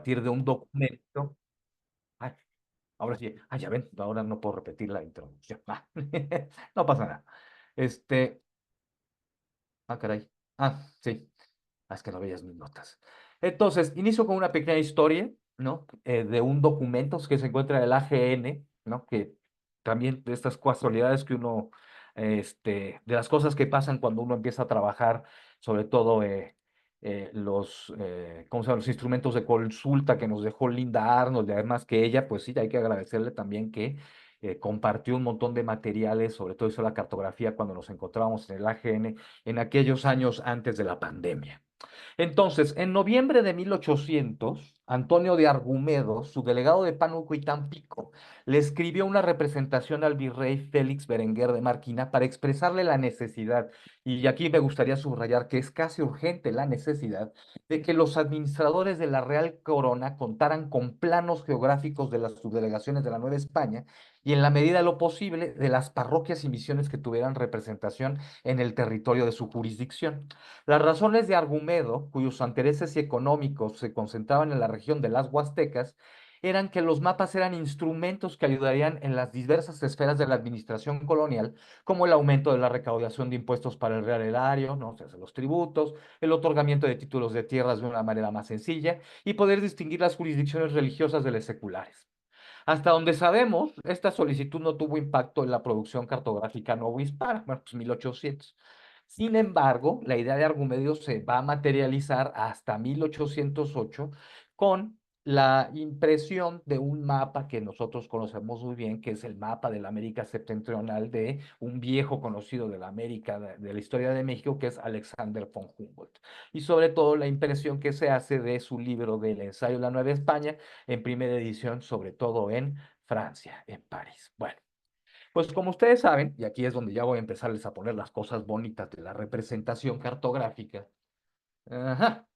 partir de un documento. Ay, ahora sí, ya ven, ahora no puedo repetir la introducción. No pasa nada. Este, caray. Sí. Es que no veías mis notas. Entonces, inicio con una pequeña historia, ¿no? De un documento que se encuentra en el AGN, ¿no? Que también de estas casualidades que uno, de las cosas que pasan cuando uno empieza a trabajar, sobre todo ¿cómo se llama? Los instrumentos de consulta que nos dejó Linda Arnold, y además que ella, pues sí, hay que agradecerle también que compartió un montón de materiales, sobre todo hizo la cartografía cuando nos encontrábamos en el AGN en aquellos años antes de la pandemia. Entonces, en noviembre de 1800, Antonio de Argumedo, su delegado de Pánuco y Tampico, le escribió una representación al virrey Félix Berenguer de Marquina para expresarle la necesidad, y aquí me gustaría subrayar que es casi urgente la necesidad, de que los administradores de la Real Corona contaran con planos geográficos de las subdelegaciones de la Nueva España y en la medida de lo posible de las parroquias y misiones que tuvieran representación en el territorio de su jurisdicción. Las razones de Argumedo, cuyos intereses económicos se concentraban en la región de las Huastecas, eran que los mapas eran instrumentos que ayudarían en las diversas esferas de la administración colonial, como el aumento de la recaudación de impuestos para el real erario, ¿no? O sea, los tributos, el otorgamiento de títulos de tierras de una manera más sencilla y poder distinguir las jurisdicciones religiosas de las seculares. Hasta donde sabemos, esta solicitud no tuvo impacto en la producción cartográfica novohispana, bueno, pues 1800. Sin embargo, la idea de Argumedio se va a materializar hasta 1808 con la impresión de un mapa que nosotros conocemos muy bien, que es el mapa de la América septentrional de un viejo conocido de la América, de la historia de México, que es Alexander von Humboldt. Y sobre todo la impresión que se hace de su libro del ensayo de la Nueva España, en primera edición, sobre todo en Francia, en París. Bueno. Pues como ustedes saben, y aquí es donde ya voy a empezarles a poner las cosas bonitas de la representación cartográfica. Ajá.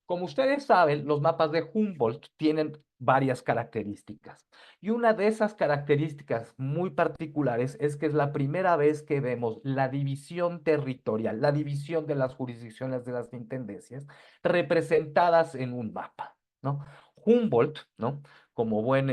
Como ustedes saben, los mapas de Humboldt tienen varias características. Y una de esas características muy particulares es que es la primera vez que vemos la división territorial, la división de las jurisdicciones de las intendencias representadas en un mapa, ¿no? Humboldt, ¿no? Como buen,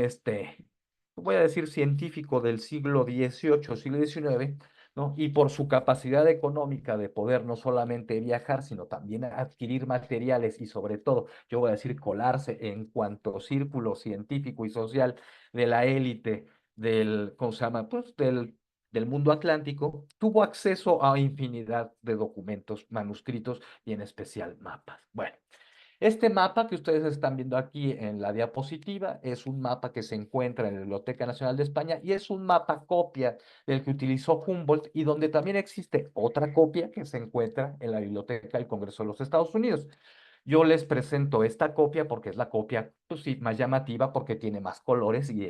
voy a decir científico del siglo XVIII, siglo XIX, ¿no? Y por su capacidad económica de poder no solamente viajar, sino también adquirir materiales y sobre todo, yo voy a decir, colarse en cuanto círculo científico y social de la élite del, ¿cómo se llama? Pues del mundo atlántico, tuvo acceso a infinidad de documentos manuscritos y en especial mapas. Bueno. Este mapa que ustedes están viendo aquí en la diapositiva es un mapa que se encuentra en la Biblioteca Nacional de España y es un mapa copia del que utilizó Humboldt y donde también existe otra copia que se encuentra en la Biblioteca del Congreso de los Estados Unidos. Yo les presento esta copia porque es la copia, pues sí, más llamativa porque tiene más colores y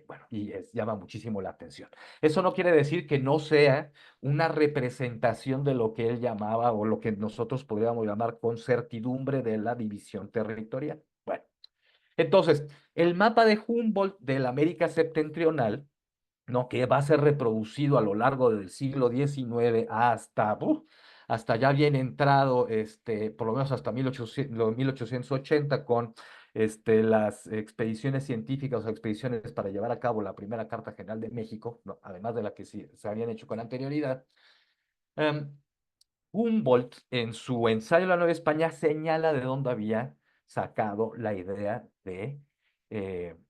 bueno, llama muchísimo la atención. Eso no quiere decir que no sea una representación de lo que él llamaba o lo que nosotros podríamos llamar con certidumbre de la división territorial. Bueno, entonces, el mapa de Humboldt de la América septentrional, ¿no? Que va a ser reproducido a lo largo del siglo XIX hasta ya bien entrado, por lo menos hasta 1880 con las expediciones científicas o expediciones para llevar a cabo la primera Carta General de México, ¿no? Además de la que sí, se habían hecho con anterioridad. em, Humboldt, en su ensayo de la Nueva España, señala de dónde había sacado la idea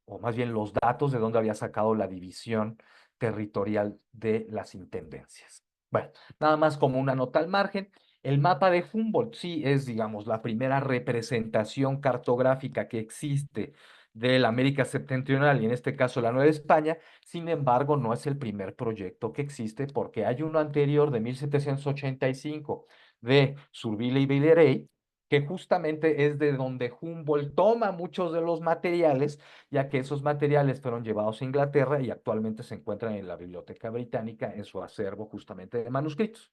o más bien los datos de dónde había sacado la división territorial de las intendencias. Bueno, nada más como una nota al margen, el mapa de Humboldt sí es, digamos, la primera representación cartográfica que existe de la América septentrional y en este caso la Nueva España. Sin embargo, no es el primer proyecto que existe porque hay uno anterior de 1785 de Surville y Villerey, que justamente es de donde Humboldt toma muchos de los materiales, ya que esos materiales fueron llevados a Inglaterra y actualmente se encuentran en la Biblioteca Británica en su acervo justamente de manuscritos.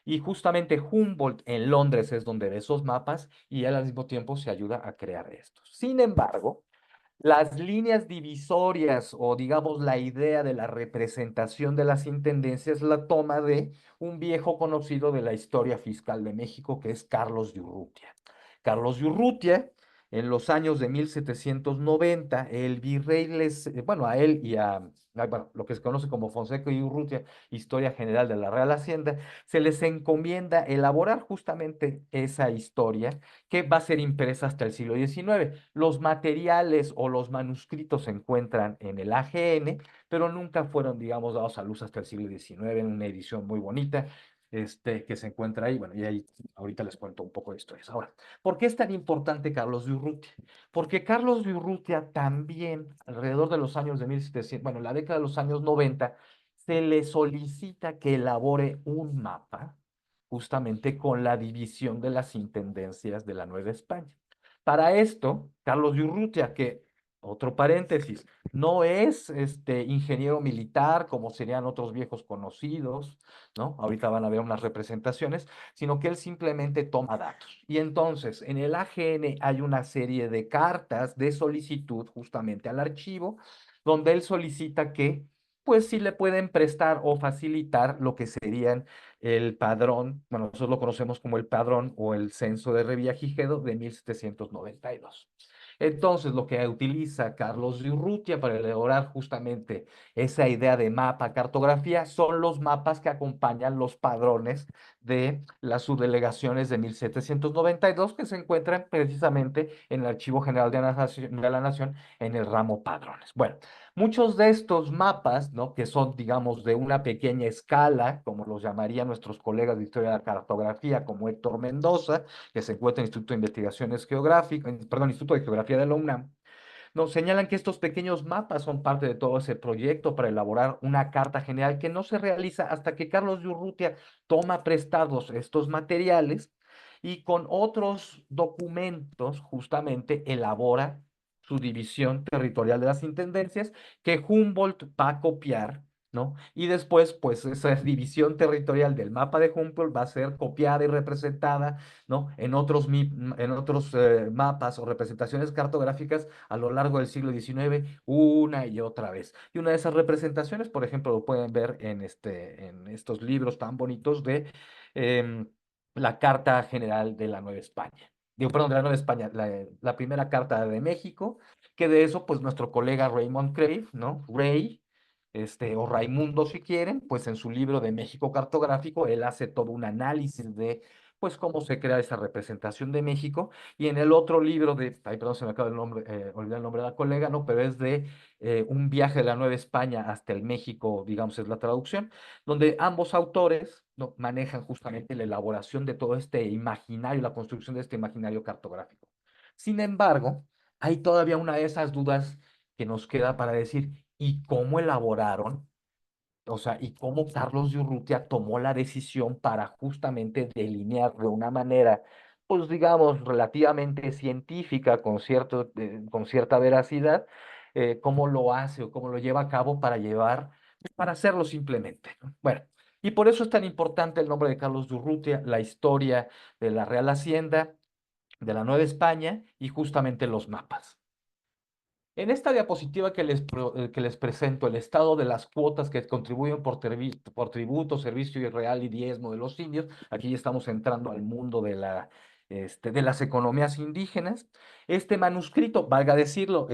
Y justamente Humboldt en Londres es donde ve esos mapas y él al mismo tiempo se ayuda a crear estos. Sin embargo, las líneas divisorias o digamos la idea de la representación de las intendencias la toma de un viejo conocido de la historia fiscal de México que es Carlos de Urrutia. Carlos de Urrutia en los años de 1790, el virrey bueno, a él y bueno, lo que se conoce como Fonseca y Urrutia, Historia General de la Real Hacienda, se les encomienda elaborar justamente esa historia que va a ser impresa hasta el siglo XIX. Los materiales o los manuscritos se encuentran en el AGN, pero nunca fueron, digamos, dados a luz hasta el siglo XIX en una edición muy bonita. Que se encuentra ahí, bueno, y ahí ahorita les cuento un poco de historias. Ahora, ¿por qué es tan importante Carlos de Urrutia? Porque Carlos de Urrutia también, alrededor de los años de 1700, bueno, la década de los años 90, se le solicita que elabore un mapa justamente con la división de las intendencias de la Nueva España. Para esto, Carlos de Urrutia, que, otro paréntesis, no es ingeniero militar como serían otros viejos conocidos, ¿no? Ahorita van a ver unas representaciones, sino que él simplemente toma datos. Y entonces, en el AGN hay una serie de cartas de solicitud justamente al archivo, donde él solicita que, pues, si le pueden prestar o facilitar lo que serían el padrón, bueno, nosotros lo conocemos como el padrón o el censo de Revillagigedo de 1792. Entonces, lo que utiliza Carlos de Urrutia para elaborar justamente esa idea de mapa, cartografía, son los mapas que acompañan los padrones de las subdelegaciones de 1792 que se encuentran precisamente en el Archivo General de la Nación en el ramo padrones. Bueno, muchos de estos mapas, ¿no? Que son, digamos, de una pequeña escala, como los llamarían nuestros colegas de Historia de la Cartografía, como Héctor Mendoza, que se encuentra en el Instituto de Investigaciones Geográficas, perdón, Instituto de Geografía de la UNAM, nos señalan que estos pequeños mapas son parte de todo ese proyecto para elaborar una carta general que no se realiza hasta que Carlos de Urrutia toma prestados estos materiales y con otros documentos justamente elabora su división territorial de las intendencias que Humboldt va a copiar, ¿no? Y después, pues esa división territorial del mapa de Humboldt va a ser copiada y representada, ¿no? En otros mapas o representaciones cartográficas a lo largo del siglo XIX, una y otra vez. Y una de esas representaciones, por ejemplo, lo pueden ver en estos libros tan bonitos de em, la Carta General de la Nueva España. Digo, perdón, de la Nueva España, la primera Carta de México, que de eso, pues nuestro colega Raymond Crave, ¿no? Ray, o Raimundo, si quieren, pues en su libro de México cartográfico, él hace todo un análisis de, pues, cómo se crea esa representación de México. Y en el otro libro ay, perdón, se me acaba el nombre, olvidé el nombre de la colega, ¿no? Pero es de un viaje de la Nueva España hasta el México, digamos, es la traducción, donde ambos autores, ¿no? Manejan justamente la elaboración de todo este imaginario, la construcción de este imaginario cartográfico. Sin embargo, hay todavía una de esas dudas que nos queda para decir, ¿y cómo elaboraron? O sea, y cómo Carlos de Urrutia tomó la decisión para justamente delinear de una manera, pues digamos, relativamente científica, con cierta veracidad, cómo lo hace o cómo lo lleva a cabo para hacerlo simplemente, ¿no? Bueno, y por eso es tan importante el nombre de Carlos de Urrutia, la historia de la Real Hacienda, de la Nueva España y justamente los mapas. En esta diapositiva que les presento, el estado de las cuotas que contribuyen por tributo, servicio y real y diezmo de los indios, aquí ya estamos entrando al mundo de las economías indígenas. Este manuscrito, valga decirlo,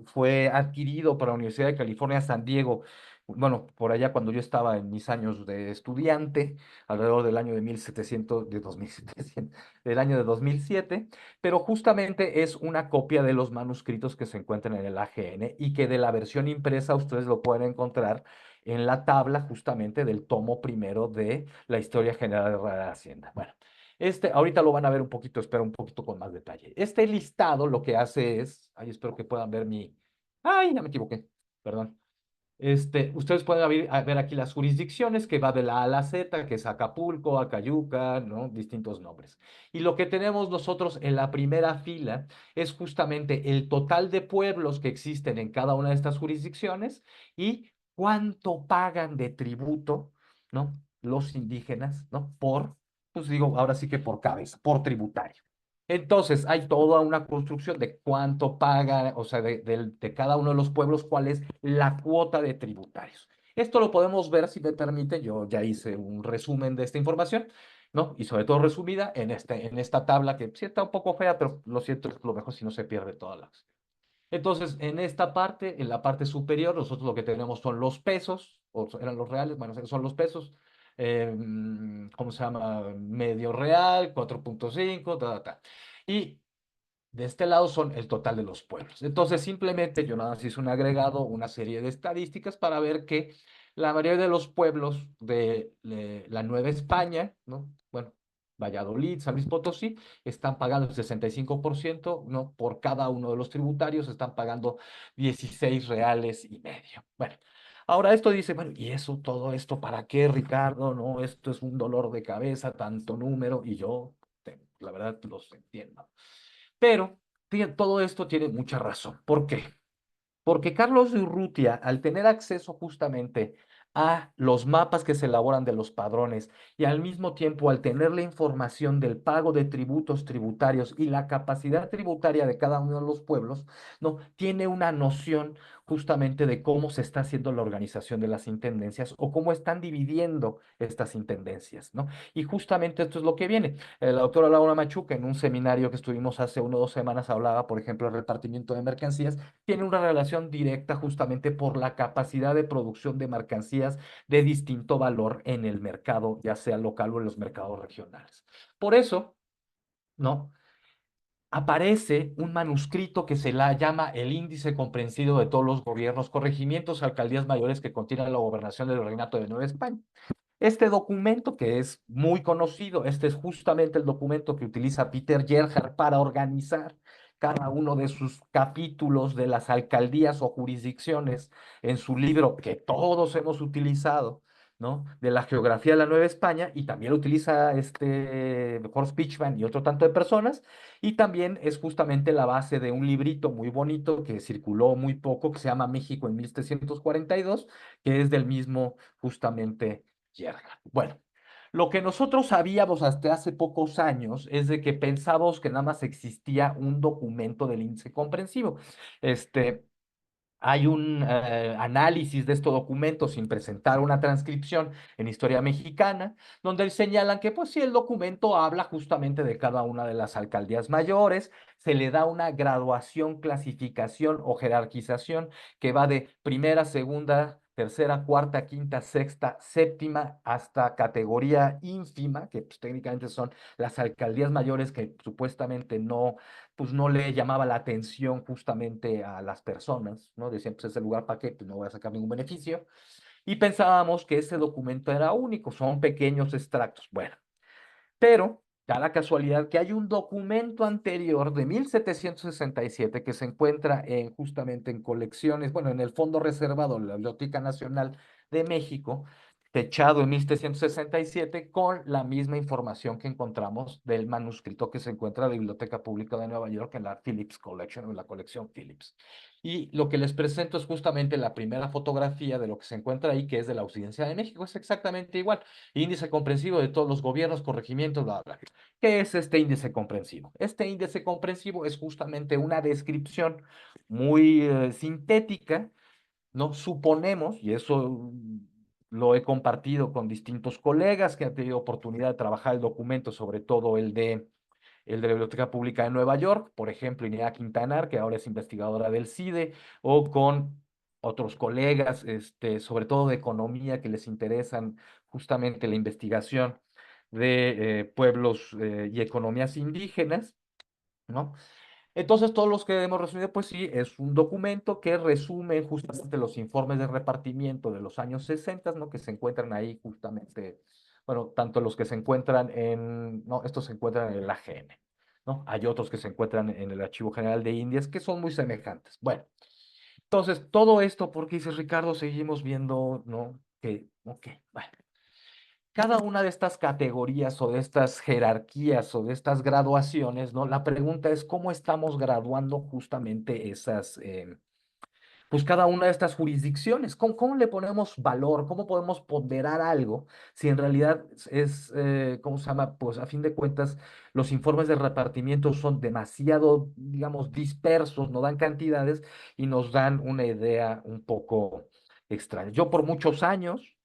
fue adquirido por la Universidad de California, San Diego, bueno, por allá cuando yo estaba en mis años de estudiante, alrededor del año de 1700, de 2700, del año de 2007, pero justamente es una copia de los manuscritos que se encuentran en el AGN y que de la versión impresa ustedes lo pueden encontrar en la tabla justamente del tomo primero de la Historia General de la Hacienda. Bueno, ahorita lo van a ver un poquito, espero un poquito con más detalle. Este listado lo que hace es, ay, espero que puedan ver ay, ya me equivoqué, perdón. Ustedes pueden ver aquí las jurisdicciones que va de la A a la Z, que es Acapulco, Acayuca, ¿no? Distintos nombres. Y lo que tenemos nosotros en la primera fila es justamente el total de pueblos que existen en cada una de estas jurisdicciones y cuánto pagan de tributo, ¿no? Los indígenas, ¿no? Pues digo, ahora sí que por cabeza, por tributario. Entonces, hay toda una construcción de cuánto paga, o sea, de cada uno de los pueblos, cuál es la cuota de tributarios. Esto lo podemos ver, si me permite, yo ya hice un resumen de esta información. ¿no? Y sobre todo resumida en esta tabla que sí está un poco fea, pero lo cierto es que lo mejor si no se pierde todas las. Entonces, en esta parte, en la parte superior, nosotros lo que tenemos son los pesos, eran los reales, bueno, son los pesos, ¿cómo se llama? Medio real, 4.5, ta, ta, ta. Y de este lado son el total de los pueblos. Entonces, simplemente yo nada más hice un agregado, una serie de estadísticas para ver que la mayoría de los pueblos de la Nueva España, ¿no? Bueno, Valladolid, San Luis Potosí, están pagando el 65%, ¿no? Por cada uno de los tributarios están pagando 16 reales y medio. Bueno, ahora esto dice, bueno, ¿y eso, todo esto para qué, Ricardo? No, esto es un dolor de cabeza, tanto número, y yo, la verdad, los entiendo. Pero todo esto tiene mucha razón. ¿Por qué? Porque Carlos de Urrutia, al tener acceso justamente a los mapas que se elaboran de los padrones y al mismo tiempo al tener la información del pago de tributos tributarios y la capacidad tributaria de cada uno de los pueblos, ¿no? Tiene una noción justamente de cómo se está haciendo la organización de las intendencias o cómo están dividiendo estas intendencias, ¿no? Y justamente esto es lo que viene. La doctora Laura Machuca, en un seminario que estuvimos hace 1 o 2 semanas, hablaba, por ejemplo, del repartimiento de mercancías, tiene una relación directa justamente por la capacidad de producción de mercancías de distinto valor en el mercado, ya sea local o en los mercados regionales. Por eso, ¿no? Aparece un manuscrito que se la llama el índice comprensivo de todos los gobiernos, corregimientos, alcaldías mayores que contienen la gobernación del Reinato de Nueva España. Este documento, que es muy conocido, este es justamente el documento que utiliza Peter Gerhard para organizar cada uno de sus capítulos de las alcaldías o jurisdicciones en su libro que todos hemos utilizado, ¿no? De la geografía de la Nueva España, y también lo utiliza Horst Pichman y otro tanto de personas, y también es justamente la base de un librito muy bonito que circuló muy poco, que se llama México en 1742, que es del mismo justamente Yerga. Bueno, lo que nosotros sabíamos hasta hace pocos años es de que pensábamos que nada más existía un documento del índice comprensivo. Este, Hay un análisis de estos documentos sin presentar una transcripción en Historia Mexicana, donde señalan que, pues sí, el documento habla justamente de cada una de las alcaldías mayores, se le da una graduación, clasificación o jerarquización que va de primera, segunda, tercera, cuarta, quinta, sexta, séptima, hasta categoría ínfima, que pues, técnicamente son las alcaldías mayores que supuestamente no, pues no le llamaba la atención justamente a las personas, ¿no? Decían, pues ese lugar para qué, pues no voy a sacar ningún beneficio. Y pensábamos que ese documento era único, son pequeños extractos. Bueno, pero da la casualidad que hay un documento anterior de 1767 que se encuentra justamente en colecciones, bueno, en el fondo reservado de la Biblioteca Nacional de México, fechado en 1767, con la misma información que encontramos del manuscrito que se encuentra en la Biblioteca Pública de Nueva York en la Phillips Collection, o en la colección Phillips. Y lo que les presento es justamente la primera fotografía de lo que se encuentra ahí, que es de la Audiencia de México. Es exactamente igual. Índice comprensivo de todos los gobiernos, corregimientos, bla, bla. ¿Qué es este índice comprensivo? Este índice comprensivo es justamente una descripción muy sintética, ¿no? Suponemos, y eso lo he compartido con distintos colegas que han tenido oportunidad de trabajar el documento, sobre todo el de la Biblioteca Pública de Nueva York, por ejemplo, Iñaki Quintanar, que ahora es investigadora del CIDE, o con otros colegas, sobre todo de economía, que les interesan justamente la investigación de pueblos y economías indígenas, ¿no? Entonces, todos los que hemos resumido, pues sí, es un documento que resume justamente los informes de repartimiento de los años 60, ¿no? Que se encuentran ahí justamente, bueno, tanto los que se encuentran no, estos se encuentran en el AGN, ¿no? Hay otros que se encuentran en el Archivo General de Indias que son muy semejantes. Bueno, entonces, todo esto, porque dice Ricardo, seguimos viendo, ¿no? Ok, bueno. Cada una de estas categorías o de estas jerarquías o de estas graduaciones, ¿no? La pregunta es cómo estamos graduando justamente pues cada una de estas jurisdicciones. ¿Cómo le ponemos valor? ¿Cómo podemos ponderar algo si en realidad ¿cómo se llama? Pues a fin de cuentas, los informes de repartimiento son demasiado, digamos, dispersos, no dan cantidades y nos dan una idea un poco extraña. Yo por muchos años,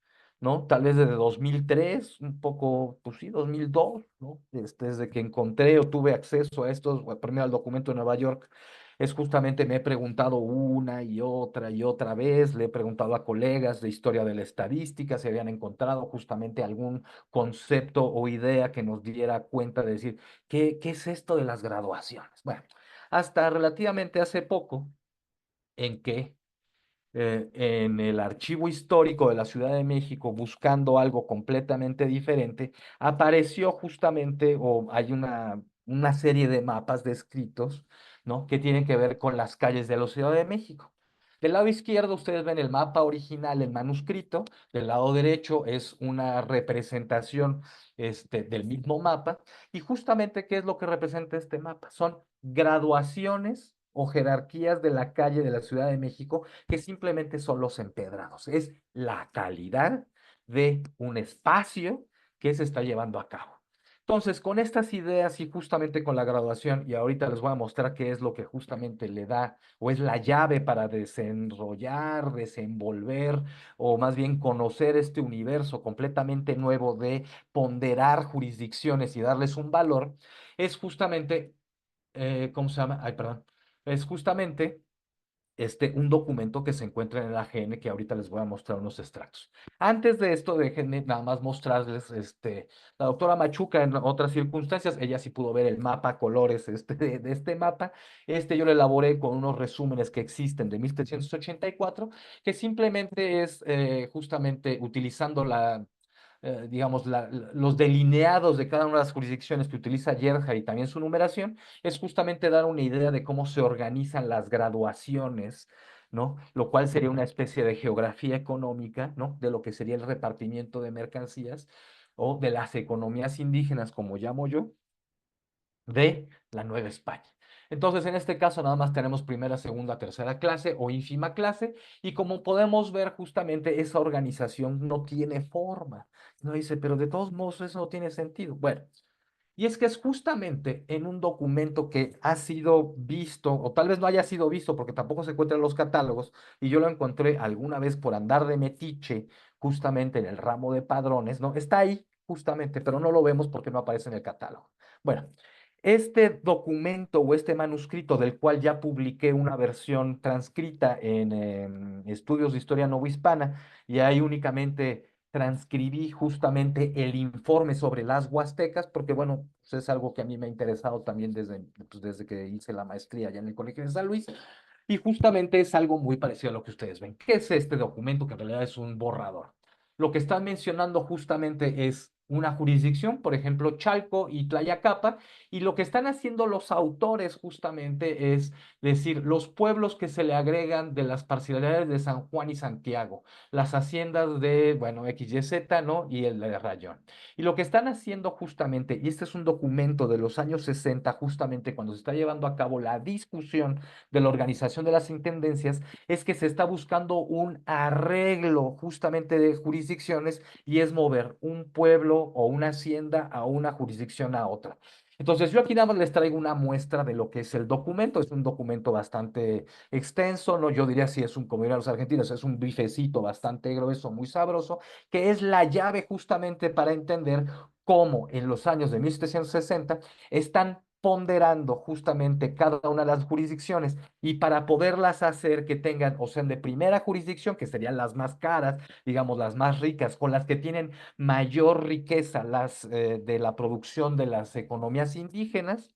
¿no? Tal vez desde 2003, un poco, pues sí, 2002, ¿no? Desde que encontré o tuve acceso a estos, bueno, primero al documento de Nueva York, es justamente me he preguntado una y otra vez, le he preguntado a colegas de historia de la estadística si habían encontrado justamente algún concepto o idea que nos diera cuenta de decir, ¿qué es esto de las graduaciones? Bueno, hasta relativamente hace poco, en que en el archivo histórico de la Ciudad de México buscando algo completamente diferente, apareció justamente, o hay una serie de mapas descritos, ¿no? Que tienen que ver con las calles de la Ciudad de México. Del lado izquierdo ustedes ven el mapa original, el manuscrito, del lado derecho es una representación del mismo mapa, y justamente ¿qué es lo que representa este mapa? Son graduaciones o jerarquías de la calle de la Ciudad de México que simplemente son los empedrados. Es la calidad de un espacio que se está llevando a cabo. Entonces, con estas ideas y justamente con la graduación, y ahorita les voy a mostrar qué es lo que justamente le da o es la llave para desenrollar, desenvolver o más bien conocer este universo completamente nuevo de ponderar jurisdicciones y darles un valor, es justamente, ¿cómo se llama? Ay, perdón. Es justamente un documento que se encuentra en el AGN, que ahorita les voy a mostrar unos extractos. Antes de esto, déjenme nada más mostrarles, la doctora Machuca en otras circunstancias, ella sí pudo ver el mapa a colores de este mapa. Yo lo elaboré con unos resúmenes que existen de 1784, que simplemente es justamente utilizando digamos, los delineados de cada una de las jurisdicciones que utiliza Yerja y también su numeración, es justamente dar una idea de cómo se organizan las graduaciones, ¿no? Lo cual sería una especie de geografía económica, ¿no? De lo que sería el repartimiento de mercancías o de las economías indígenas, como llamo yo, de la Nueva España. Entonces, en este caso, nada más tenemos primera, segunda, tercera clase o ínfima clase, y como podemos ver, justamente esa organización no tiene forma. No dice, pero de todos modos eso no tiene sentido. Bueno, y es que es justamente en un documento que ha sido visto, o tal vez no haya sido visto porque tampoco se encuentra en los catálogos, y yo lo encontré alguna vez por andar de metiche, justamente en el ramo de padrones, ¿no? Está ahí, justamente, pero no lo vemos porque no aparece en el catálogo. Bueno, este documento o este manuscrito, del cual ya publiqué una versión transcrita en Estudios de Historia Novohispana, y ahí únicamente transcribí justamente el informe sobre las huastecas, porque bueno, pues es algo que a mí me ha interesado también desde que hice la maestría allá en el Colegio de San Luis, y justamente es algo muy parecido a lo que ustedes ven. ¿Qué es este documento? Que en realidad es un borrador. Lo que están mencionando justamente es una jurisdicción, por ejemplo, Chalco y Tlayacapa, y lo que están haciendo los autores justamente es decir, los pueblos que se le agregan de las parcialidades de San Juan y Santiago, las haciendas de, bueno, XYZ, ¿no? Y el de Rayón. Y lo que están haciendo justamente, y este es un documento de los años 60, justamente cuando se está llevando a cabo la discusión de la organización de las intendencias, es que se está buscando un arreglo justamente de jurisdicciones, y es mover un pueblo o una hacienda a una jurisdicción a otra. Entonces, yo aquí nada más les traigo una muestra de lo que es el documento. Es un documento bastante extenso, ¿no? Yo diría, si es un, como dirían los argentinos, es un bifecito bastante grueso, muy sabroso, que es la llave justamente para entender cómo en los años de 1760 están ponderando justamente cada una de las jurisdicciones, y para poderlas hacer que tengan o sean de primera jurisdicción, que serían las más caras, digamos las más ricas, con las que tienen mayor riqueza de la producción de las economías indígenas,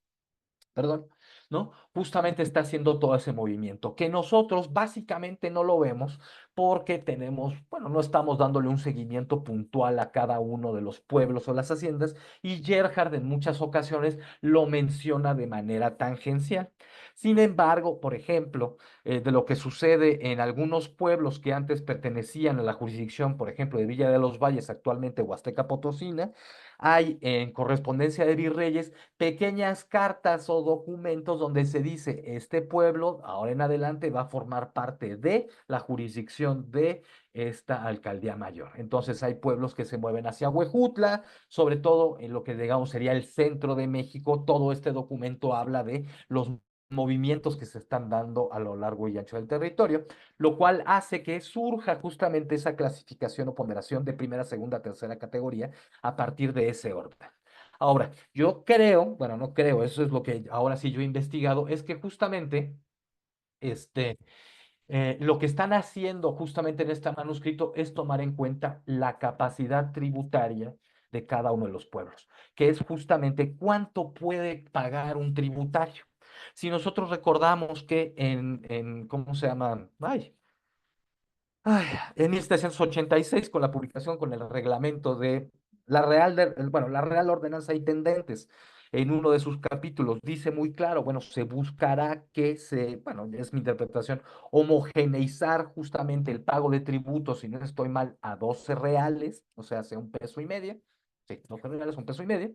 perdón, ¿no? Justamente está haciendo todo ese movimiento, que nosotros básicamente no lo vemos porque tenemos, bueno, no estamos dándole un seguimiento puntual a cada uno de los pueblos o las haciendas, y Gerhard en muchas ocasiones lo menciona de manera tangencial. Sin embargo, por ejemplo, de lo que sucede en algunos pueblos que antes pertenecían a la jurisdicción, por ejemplo, de Villa de los Valles, actualmente Huasteca Potosina, hay en correspondencia de virreyes pequeñas cartas o documentos donde se dice, este pueblo ahora en adelante va a formar parte de la jurisdicción de esta alcaldía mayor. Entonces hay pueblos que se mueven hacia Huejutla, sobre todo en lo que digamos sería el centro de México. Todo este documento habla de los movimientos que se están dando a lo largo y ancho del territorio, lo cual hace que surja justamente esa clasificación o ponderación de primera, segunda, tercera categoría a partir de ese orden. Ahora, yo creo, bueno, no creo, eso es lo que ahora sí yo he investigado, es que justamente este, lo que están haciendo justamente en este manuscrito es tomar en cuenta la capacidad tributaria de cada uno de los pueblos, que es justamente cuánto puede pagar un tributario. Si nosotros recordamos que ¿cómo se llama? En 1786, con la publicación, con el reglamento de bueno, la Real Ordenanza y Tendentes, en uno de sus capítulos dice muy claro, bueno, se buscará bueno, es mi interpretación, homogeneizar justamente el pago de tributos, si no estoy mal, a 12 reales, o sea, sea un peso y medio, sí, 12 reales, un peso y medio,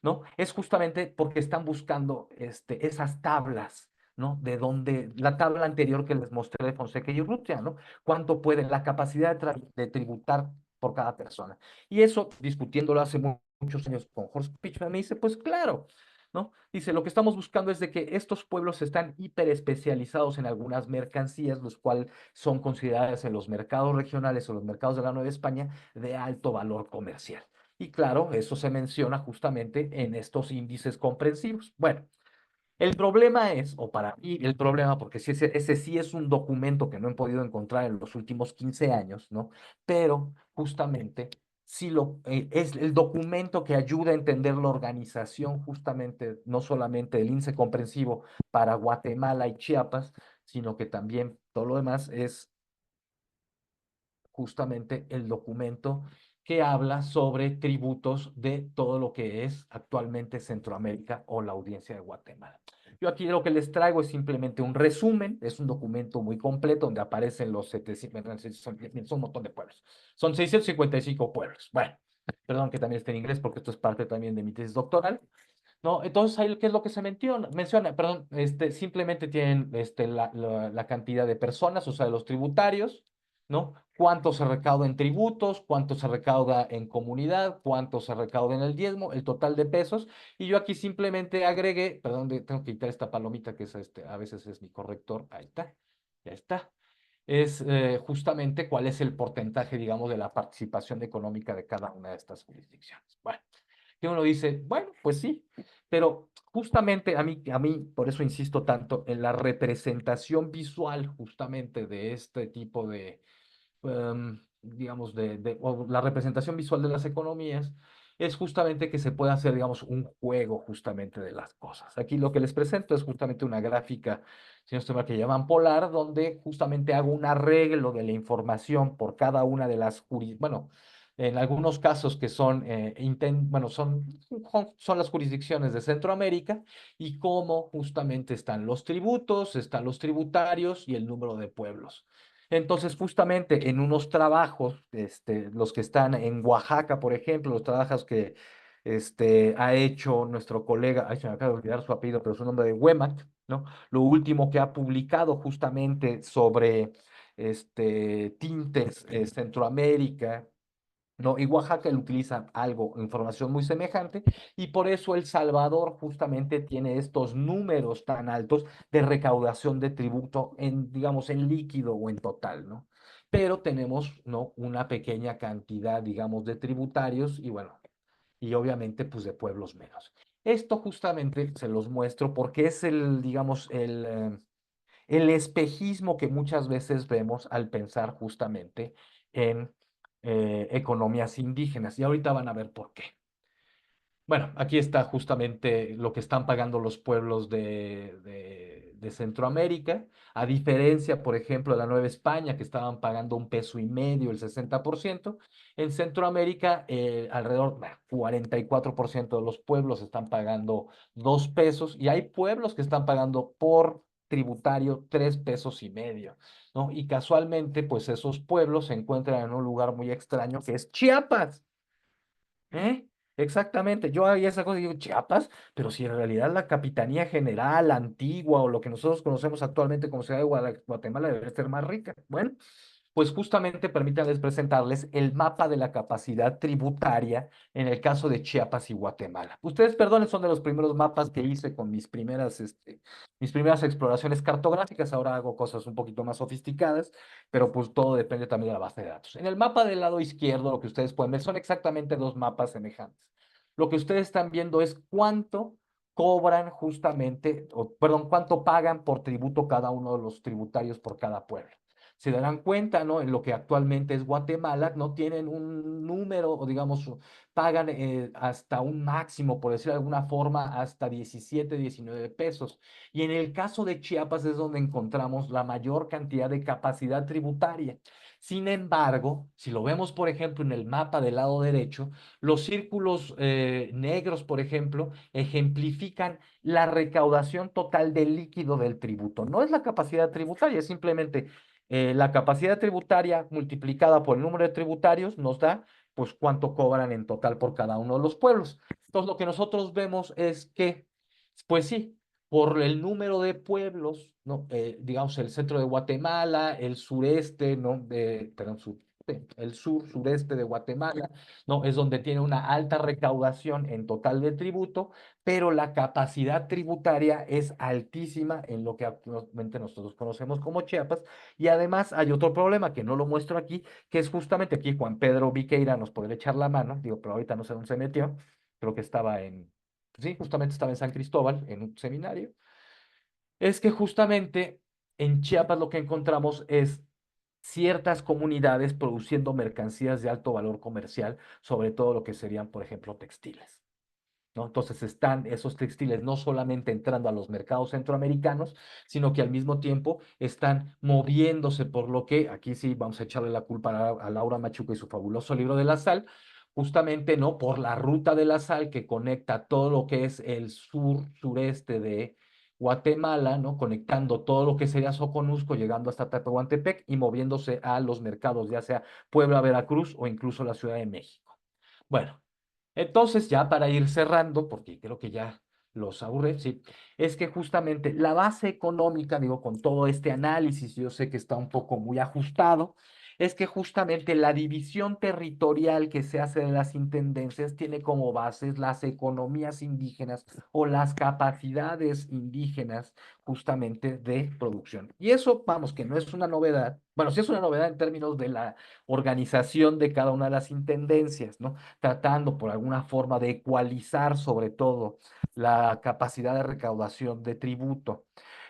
¿no? Es justamente porque están buscando esas tablas, ¿no? De donde, la tabla anterior que les mostré de Fonseca y Urrutia, ¿no? Cuánto puede la capacidad de tributar por cada persona. Y eso, discutiéndolo hace muchos años con Horst Pichman, me dice, pues claro, ¿no? Dice, lo que estamos buscando es de que estos pueblos están hiperespecializados en algunas mercancías, los cuales son consideradas en los mercados regionales o los mercados de la Nueva España de alto valor comercial. Y claro, eso se menciona justamente en estos índices comprensivos. Bueno, el problema es, o para mí el problema, porque si ese sí es un documento que no he podido encontrar en los últimos 15 años, ¿no? Pero justamente sí es el documento que ayuda a entender la organización justamente, no solamente del índice comprensivo para Guatemala y Chiapas, sino que también todo lo demás es justamente el documento que habla sobre tributos de todo lo que es actualmente Centroamérica o la audiencia de Guatemala. Yo aquí lo que les traigo es simplemente un resumen, es un documento muy completo donde aparecen los 700, son un montón de pueblos, son 655 pueblos. Bueno, perdón que también esté en inglés porque esto es parte también de mi tesis doctoral. No, entonces ahí, ¿qué es lo que se menciona? Perdón, simplemente tienen la cantidad de personas, o sea, de los tributarios, ¿no? Cuánto se recauda en tributos, cuánto se recauda en comunidad, cuánto se recauda en el diezmo, el total de pesos. Y yo aquí simplemente agregué, perdón, tengo que quitar esta palomita que es a veces es mi corrector. Ahí está, ya está. Es justamente cuál es el porcentaje, digamos, de la participación económica de cada una de estas jurisdicciones. Bueno, que uno dice, bueno, pues sí, pero justamente a mí, por eso insisto tanto en la representación visual justamente de este tipo de, digamos, o la representación visual de las economías, es justamente que se pueda hacer, digamos, un juego justamente de las cosas. Aquí lo que les presento es justamente una gráfica, si no estoy mal, que llaman polar, donde justamente hago un arreglo de la información por cada una de las bueno, en algunos casos que son, bueno, son las jurisdicciones de Centroamérica y cómo justamente están los tributos, están los tributarios y el número de pueblos. Entonces, justamente en unos trabajos, los que están en Oaxaca, por ejemplo, los trabajos que ha hecho nuestro colega, ay, se me acaba de olvidar su apellido, pero su nombre de Wemac, ¿no? Lo último que ha publicado justamente sobre tintes Centroamérica, ¿no? Y Oaxaca él utiliza algo, información muy semejante, y por eso El Salvador justamente tiene estos números tan altos de recaudación de tributo digamos, en líquido o en total, ¿no? Pero tenemos, ¿no? Una pequeña cantidad, digamos, de tributarios y bueno, y obviamente, pues de pueblos menos. Esto justamente se los muestro porque es digamos, el espejismo que muchas veces vemos al pensar justamente en economías indígenas. Y ahorita van a ver por qué. Bueno, aquí está justamente lo que están pagando los pueblos de Centroamérica, a diferencia, por ejemplo, de la Nueva España, que estaban pagando un peso y medio, el 60%. En Centroamérica, alrededor del 44% de los pueblos están pagando 2 pesos y hay pueblos que están pagando por tributario 3 pesos y medio, ¿no? Y casualmente, pues esos pueblos se encuentran en un lugar muy extraño que es Chiapas. ¿Eh? Exactamente, yo ahí esa cosa digo, Chiapas, pero si en realidad la Capitanía General, Antigua o lo que nosotros conocemos actualmente como Ciudad de Guatemala debe ser más rica. Bueno, pues justamente permítanles presentarles el mapa de la capacidad tributaria en el caso de Chiapas y Guatemala. Ustedes, perdonen, son de los primeros mapas que hice con mis primeras exploraciones cartográficas. Ahora hago cosas un poquito más sofisticadas, pero pues todo depende también de la base de datos. En el mapa del lado izquierdo, lo que ustedes pueden ver son exactamente dos mapas semejantes. Lo que ustedes están viendo es cuánto cobran justamente, o perdón, cuánto pagan por tributo cada uno de los tributarios por cada pueblo. Se darán cuenta, ¿no? En lo que actualmente es Guatemala, no tienen un número, o digamos, pagan hasta un máximo, por decirlo de alguna forma, hasta 17, 19 pesos. Y en el caso de Chiapas es donde encontramos la mayor cantidad de capacidad tributaria. Sin embargo, si lo vemos, por ejemplo, en el mapa del lado derecho, los círculos negros, por ejemplo, ejemplifican la recaudación total del líquido del tributo. No es la capacidad tributaria, es simplemente la capacidad tributaria multiplicada por el número de tributarios nos da pues cuánto cobran en total por cada uno de los pueblos. Entonces lo que nosotros vemos es que, pues sí, por el número de pueblos, ¿no? Digamos el centro de Guatemala, el sureste, ¿no? Perdón, el sur, sureste de Guatemala, ¿no? Es donde tiene una alta recaudación en total de tributo, pero la capacidad tributaria es altísima en lo que actualmente nosotros conocemos como Chiapas. Y además hay otro problema que no lo muestro aquí, que es justamente aquí Juan Pedro Viqueira nos podría echar la mano, digo, pero ahorita no sé dónde se metió, creo que estaba sí, justamente estaba en San Cristóbal, en un seminario. Es que justamente en Chiapas lo que encontramos es ciertas comunidades produciendo mercancías de alto valor comercial, sobre todo lo que serían, por ejemplo, textiles. ¿No? Entonces están esos textiles no solamente entrando a los mercados centroamericanos, sino que al mismo tiempo están moviéndose por lo que, aquí sí vamos a echarle la culpa a Laura Machuca y su fabuloso libro de la sal, justamente, ¿no? Por la ruta de la sal que conecta todo lo que es el sur, sureste de Guatemala, ¿no? Conectando todo lo que sería Soconusco, llegando hasta Tepehuantepec y moviéndose a los mercados, ya sea Puebla, Veracruz o incluso la Ciudad de México. Bueno, entonces, ya para ir cerrando, porque creo que ya los aburre, sí, es que justamente la base económica, digo, con todo este análisis, yo sé que está un poco muy ajustado, es que justamente la división territorial que se hace de las intendencias tiene como bases las economías indígenas o las capacidades indígenas justamente de producción. Y eso, vamos, que no es una novedad, bueno, sí es una novedad en términos de la organización de cada una de las intendencias, ¿no? Tratando por alguna forma de ecualizar sobre todo la capacidad de recaudación de tributo.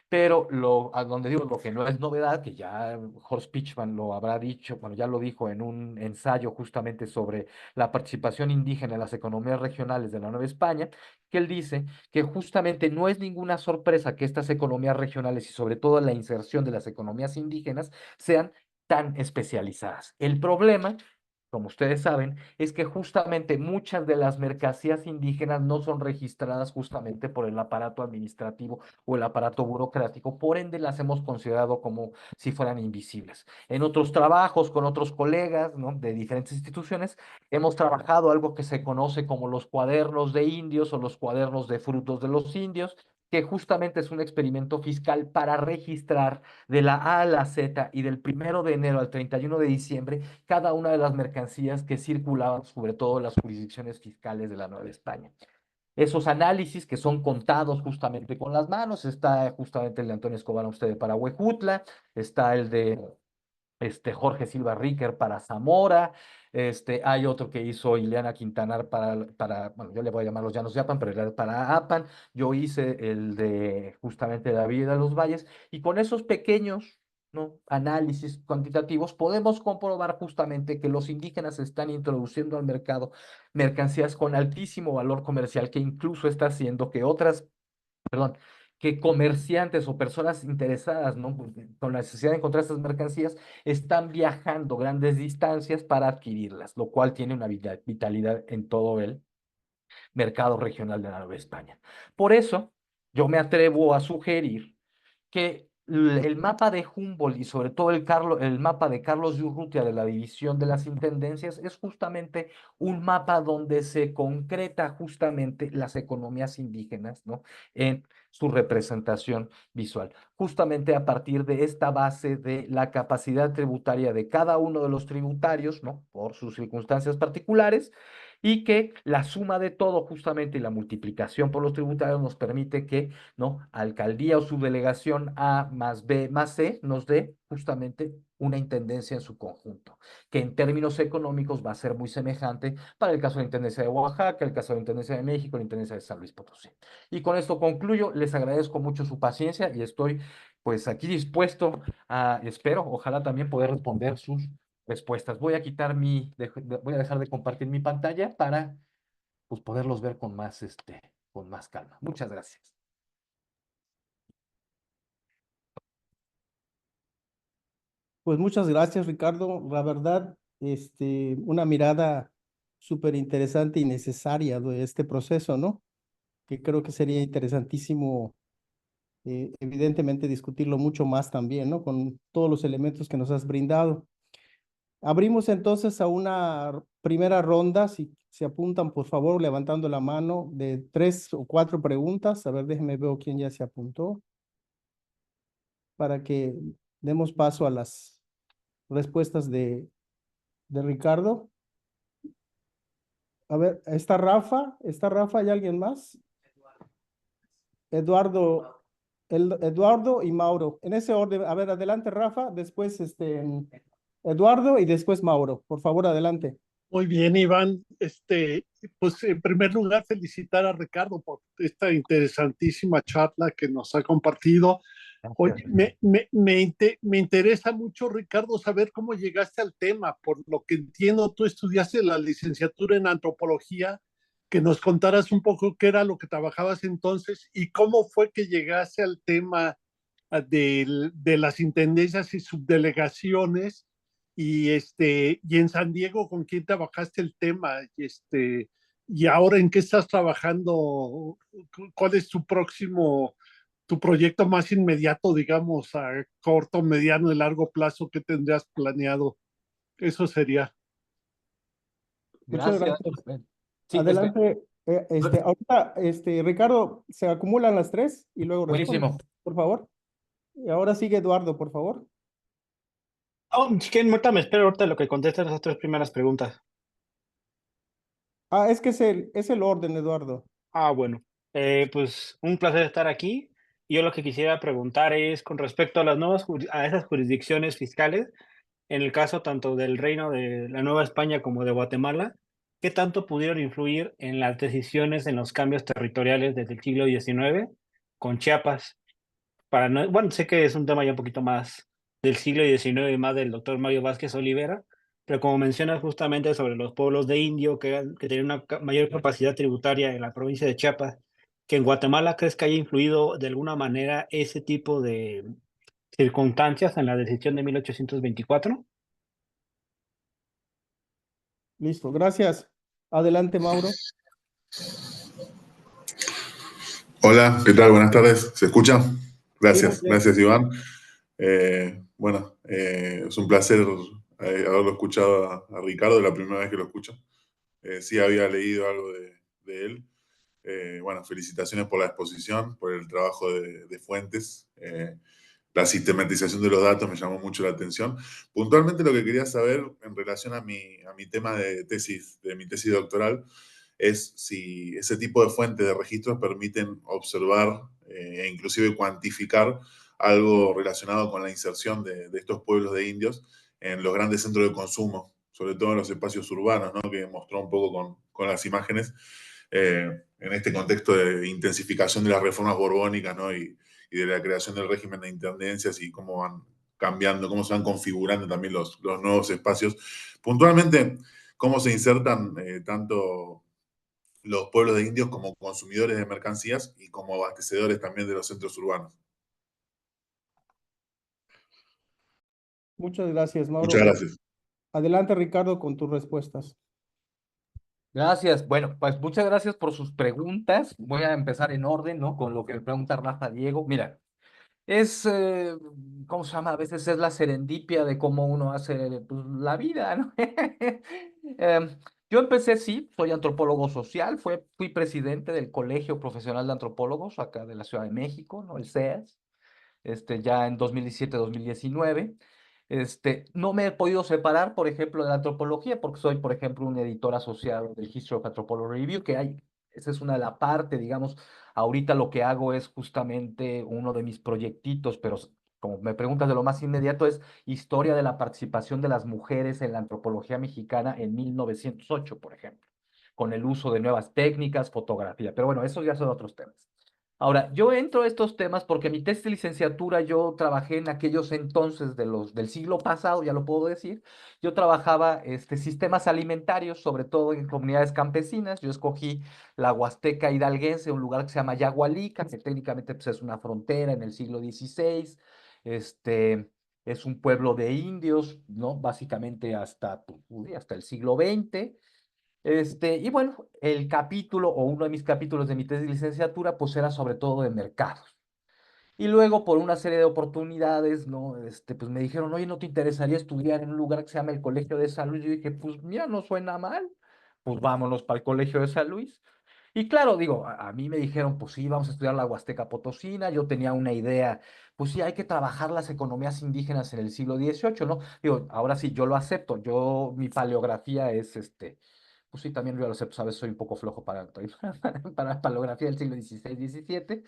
Pero a donde digo lo que no es novedad, que ya Horst Pichman lo habrá dicho, bueno, ya lo dijo en un ensayo justamente sobre la participación indígena en las economías regionales de la Nueva España, que él dice que justamente no es ninguna sorpresa que estas economías regionales y sobre todo la inserción de las economías indígenas sean tan especializadas. El problema, como ustedes saben, es que justamente muchas de las mercancías indígenas no son registradas justamente por el aparato administrativo o el aparato burocrático, por ende las hemos considerado como si fueran invisibles. En otros trabajos con otros colegas, ¿no? De diferentes instituciones, hemos trabajado algo que se conoce como los cuadernos de indios o los cuadernos de frutos de los indios, que justamente es un experimento fiscal para registrar de la A a la Z y del 1 de enero al 31 de diciembre cada una de las mercancías que circulaban, sobre todo en las jurisdicciones fiscales de la Nueva España. Esos análisis que son contados justamente con las manos, está justamente el de Antonio Escobar, usted de Parahuejutla, está el de Jorge Silva Ricker para Zamora, hay otro que hizo Ileana Quintanar bueno, yo le voy a llamar los Llanos de Apan, pero era para Apan, yo hice el de justamente David de los Valles, y con esos pequeños, ¿no? Análisis cuantitativos podemos comprobar justamente que los indígenas están introduciendo al mercado mercancías con altísimo valor comercial que incluso está haciendo que otras, perdón, que comerciantes o personas interesadas, ¿no? Con la necesidad de encontrar estas mercancías, están viajando grandes distancias para adquirirlas, lo cual tiene una vitalidad en todo el mercado regional de la Nueva España. Por eso, yo me atrevo a sugerir que el mapa de Humboldt y sobre todo el mapa de Carlos de Urrutia de la división de las intendencias es justamente un mapa donde se concreta justamente las economías indígenas, ¿no? En su representación visual. Justamente a partir de esta base de la capacidad tributaria de cada uno de los tributarios, ¿no? Por sus circunstancias particulares, y que la suma de todo justamente y la multiplicación por los tributarios nos permite que, ¿no? Alcaldía o subdelegación A más B más C nos dé justamente una intendencia en su conjunto, que en términos económicos va a ser muy semejante para el caso de la Intendencia de Oaxaca, el caso de la Intendencia de México, la Intendencia de San Luis Potosí. Y con esto concluyo, les agradezco mucho su paciencia y estoy pues aquí dispuesto a, espero, ojalá también poder responder sus respuestas. Voy a quitar voy a dejar de compartir mi pantalla para pues poderlos ver con más calma. Muchas gracias. Pues muchas gracias, Ricardo. La verdad, una mirada súper interesante y necesaria de este proceso, ¿no? Que creo que sería interesantísimo, evidentemente, discutirlo mucho más también, ¿no? Con todos los elementos que nos has brindado. Abrimos entonces a una primera ronda, si se apuntan, por favor, levantando la mano, de 3 o 4 preguntas. A ver, déjenme ver quién ya se apuntó, para que demos paso a las respuestas de Ricardo. A ver, ¿está Rafa? ¿Hay alguien más? Eduardo, Eduardo y Mauro. En ese orden, a ver, adelante Rafa, después Eduardo y después Mauro. Por favor, adelante. Muy bien, Iván. Pues en primer lugar, felicitar a Ricardo por esta interesantísima charla que nos ha compartido. Oye, Gracias. me interesa mucho, Ricardo, saber cómo llegaste al tema. Por lo que entiendo, tú estudiaste la licenciatura en antropología, que nos contaras un poco qué era lo que trabajabas entonces y cómo fue que llegaste al tema de las intendencias y subdelegaciones y en San Diego, ¿con quién trabajaste el tema? Y ahora en qué estás trabajando, ¿cuál es tu proyecto más inmediato, digamos, a corto, mediano y largo plazo que tendrías planeado? Eso sería. Muchas Gracias. gracias. Sí, Adelante. Ahorita, Ricardo, se acumulan las tres y luego responde, buenísimo. por favor. Y ahora sigue Eduardo, por favor. Oh, si quieren, ahorita me espero ahorita lo que contestan esas 3 primeras preguntas. Ah, es que es el orden, Eduardo. Ah, bueno. Pues un placer estar aquí. Yo lo que quisiera preguntar es con respecto a las a esas jurisdicciones fiscales, en el caso tanto del Reino de la Nueva España como de Guatemala, ¿qué tanto pudieron influir en las decisiones en los cambios territoriales desde el siglo XIX con Chiapas? Bueno, sé que es un tema ya un poquito más del siglo XIX, más del doctor Mario Vázquez Olivera, pero como mencionas justamente sobre los pueblos de indio que tenían una mayor capacidad tributaria en la provincia de Chiapas, que en Guatemala, ¿crees que haya influido de alguna manera ese tipo de circunstancias en la decisión de 1824? Listo, gracias. Adelante, Mauro. Hola, ¿qué tal? Buenas tardes. ¿Se escucha? Sí, muy Gracias, bien. gracias Iván. Es un placer haberlo escuchado a Ricardo, la primera vez que lo escucho. Sí había leído algo de él. Bueno, felicitaciones por la exposición, por el trabajo de fuentes. La sistematización de los datos me llamó mucho la atención. Puntualmente lo que quería saber en relación a mi tema de tesis, de mi tesis doctoral, es si ese tipo de fuentes de registros permiten observar e inclusive cuantificar algo relacionado con la inserción de estos pueblos de indios en los grandes centros de consumo, sobre todo en los espacios urbanos, ¿no? Que mostró un poco con las imágenes, en este contexto de intensificación de las reformas borbónicas, ¿no? Y de la creación del régimen de intendencias y cómo van cambiando, cómo se van configurando también los nuevos espacios. Puntualmente, cómo se insertan tanto los pueblos de indios como consumidores de mercancías y como abastecedores también de los centros urbanos. Muchas gracias, Muchas Mauro. gracias. Adelante, Ricardo, con tus respuestas. Gracias. Bueno, pues muchas gracias por sus preguntas. Voy a empezar en orden, ¿no? Con lo que me pregunta Rafa Diego. Mira, Es, ¿cómo se llama? A veces es la serendipia de cómo uno hace pues, la vida, ¿no? Yo empecé, sí, soy antropólogo social, fui presidente del Colegio Profesional de Antropólogos acá de la Ciudad de México, ¿no? El CEAS, ya en 2017-2019. No me he podido separar, por ejemplo, de la antropología, porque soy, por ejemplo, un editor asociado del History of Anthropology Review, esa es una de la parte, digamos, ahorita lo que hago es justamente uno de mis proyectitos, pero como me preguntas de lo más inmediato, es historia de la participación de las mujeres en la antropología mexicana en 1908, por ejemplo, con el uso de nuevas técnicas, fotografía, pero bueno, esos ya son otros temas. Ahora, yo entro a estos temas porque mi tesis de licenciatura yo trabajé en aquellos entonces del siglo pasado, ya lo puedo decir. Yo trabajaba sistemas alimentarios, sobre todo en comunidades campesinas. Yo escogí la Huasteca Hidalguense, un lugar que se llama Yagualica, que técnicamente pues, es una frontera en el siglo XVI. Es un pueblo de indios, ¿no? Básicamente hasta el siglo XX. Y bueno, el capítulo o uno de mis capítulos de mi tesis de licenciatura, pues era sobre todo de mercados. Y luego, por una serie de oportunidades, ¿no? Pues me dijeron, oye, ¿no te interesaría estudiar en un lugar que se llama el Colegio de San Luis? Yo dije, pues mira, no suena mal, pues vámonos para el Colegio de San Luis. Y claro, digo, a mí me dijeron, pues sí, vamos a estudiar la Huasteca Potosina. Yo tenía una idea, pues sí, hay que trabajar las economías indígenas en el siglo XVIII, ¿no? Digo, ahora sí, yo lo acepto. Mi paleografía es pues sí, también yo lo acepto, sabes, soy un poco flojo para paleografía del siglo XVI, XVII,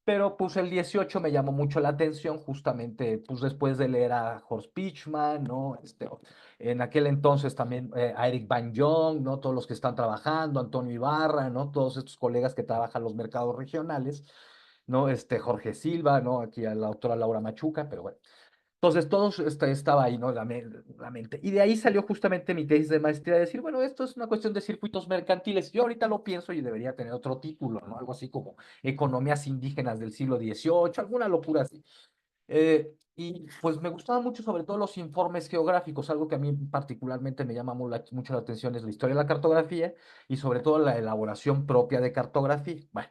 pero pues el 18 me llamó mucho la atención justamente pues después de leer a Horst Pichman, ¿no? En aquel entonces también a Eric Van Jong, ¿no? Todos los que están trabajando, Antonio Ibarra, ¿no? Todos estos colegas que trabajan los mercados regionales, ¿no? Jorge Silva, ¿no? Aquí a la autora Laura Machuca, pero bueno. Entonces, todo estaba ahí, ¿no? La mente. Y de ahí salió justamente mi tesis de maestría, de decir, bueno, esto es una cuestión de circuitos mercantiles. Yo ahorita lo pienso y debería tener otro título, ¿no? Algo así como Economías Indígenas del siglo XVIII, alguna locura así. Y pues me gustaba mucho sobre todo los informes geográficos, algo que a mí particularmente me llama mucho la atención es la historia de la cartografía y sobre todo la elaboración propia de cartografía. Bueno,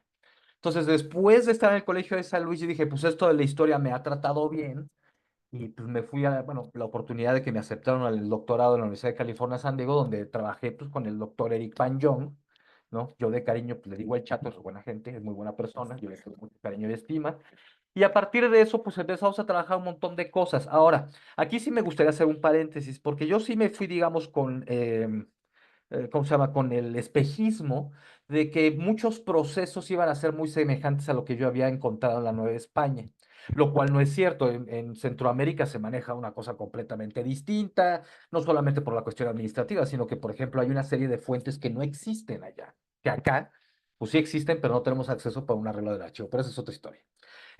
entonces después de estar en el Colegio de San Luis, yo dije, pues esto de la historia me ha tratado bien y pues me fui bueno, la oportunidad de que me aceptaron al doctorado en la Universidad de California, San Diego, donde trabajé pues con el doctor Eric Van Jong, ¿no? Yo de cariño pues le digo el chato, es buena gente, es muy buena persona, yo le tengo mucho cariño y estima. Y a partir de eso, pues empezamos a trabajar un montón de cosas. Ahora, aquí sí me gustaría hacer un paréntesis, porque yo sí me fui, digamos, ¿cómo se llama? Con el espejismo de que muchos procesos iban a ser muy semejantes a lo que yo había encontrado en la Nueva España, lo cual no es cierto. En Centroamérica se maneja una cosa completamente distinta, no solamente por la cuestión administrativa, sino que, por ejemplo, hay una serie de fuentes que no existen allá, que acá, pues sí existen, pero no tenemos acceso para un arreglo del archivo, pero esa es otra historia.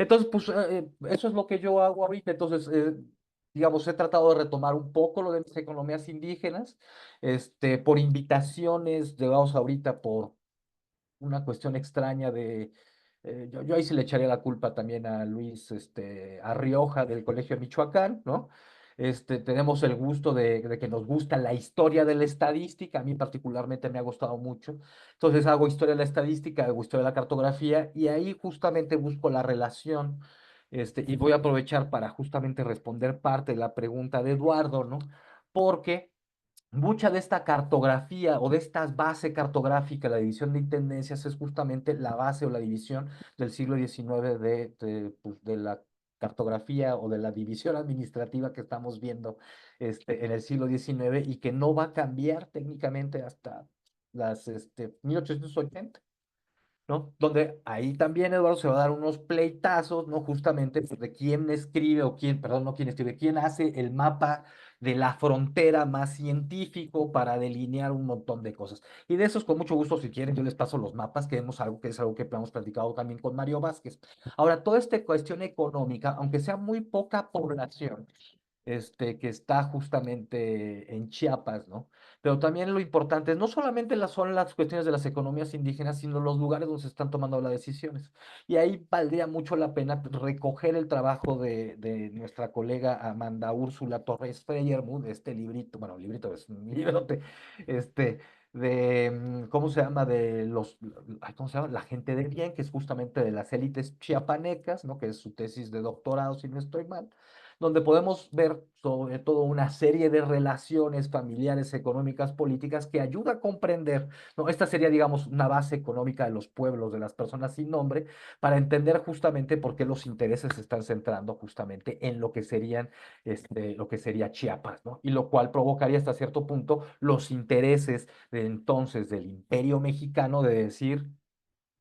Entonces, pues eso es lo que yo hago ahorita. Entonces, digamos, he tratado de retomar un poco lo de mis economías indígenas, por invitaciones, digamos, ahorita por una cuestión extraña yo ahí sí le echaría la culpa también a Luis, a Rioja del Colegio de Michoacán, ¿no? Tenemos el gusto de que nos gusta la historia de la estadística, a mí particularmente me ha gustado mucho. Entonces hago historia de la estadística, hago historia de la cartografía y ahí justamente busco la relación, y voy a aprovechar para justamente responder parte de la pregunta de Eduardo, ¿no? Porque mucha de esta cartografía o de esta base cartográfica, la división de intendencias, es justamente la base o la división del siglo XIX pues, de la cartografía o de la división administrativa que estamos viendo en el siglo XIX y que no va a cambiar técnicamente hasta las 1880. ¿No? Donde ahí también Eduardo se va a dar unos pleitazos, ¿no? Justamente pues, de quién escribe o quién, perdón, no quién escribe, quién hace el mapa de la frontera más científico para delinear un montón de cosas. Y de esos, con mucho gusto, si quieren, yo les paso los mapas, que vemos algo que es algo que hemos platicado también con Mario Vázquez. Ahora, toda esta cuestión económica, aunque sea muy poca población, que está justamente en Chiapas, ¿no? Pero también lo importante no solamente son las cuestiones de las economías indígenas, sino los lugares donde se están tomando las decisiones. Y ahí valdría mucho la pena recoger el trabajo de nuestra colega Amanda Úrsula Torres Freyermuth, este librito, bueno, librito es un librote, este, ¿cómo se llama? ¿Cómo se llama? La gente de bien, que es justamente de las élites chiapanecas, ¿no? Que es su tesis de doctorado, si no estoy mal, donde podemos ver sobre todo una serie de relaciones familiares, económicas, políticas que ayuda a comprender, ¿no? Esta sería, digamos, una base económica de los pueblos, de las personas sin nombre, para entender justamente por qué los intereses se están centrando justamente en lo que serían, lo que sería Chiapas, ¿no? Y lo cual provocaría hasta cierto punto los intereses de entonces del Imperio Mexicano de decir,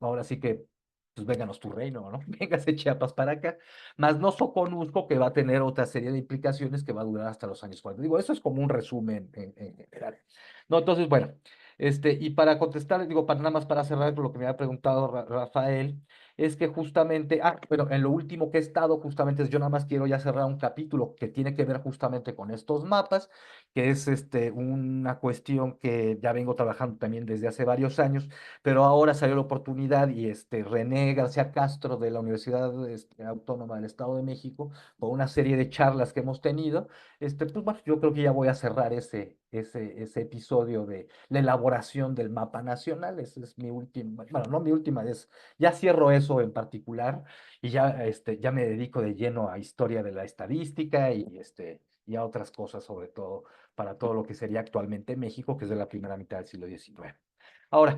ahora sí que, pues vénganos tu reino, ¿no? Véngase Chiapas para acá, más no Soconusco, que va a tener otra serie de implicaciones que va a durar hasta los años 40. Digo, eso es como un resumen en general. No, entonces, bueno, y para contestar, digo, para nada más para cerrar con lo que me había preguntado Rafael, es que justamente, pero en lo último que he estado, justamente yo nada más quiero ya cerrar un capítulo que tiene que ver justamente con estos mapas, que es una cuestión que ya vengo trabajando también desde hace varios años, pero ahora salió la oportunidad y René García Castro de la Universidad Autónoma del Estado de México, por una serie de charlas que hemos tenido, pues bueno, yo creo que ya voy a cerrar ese episodio de la elaboración del mapa nacional. Esa es mi última, bueno, no mi última, ya cierro eso en particular y ya me dedico de lleno a historia de la estadística y a otras cosas, sobre todo para todo lo que sería actualmente México, que es de la primera mitad del siglo XIX. Ahora,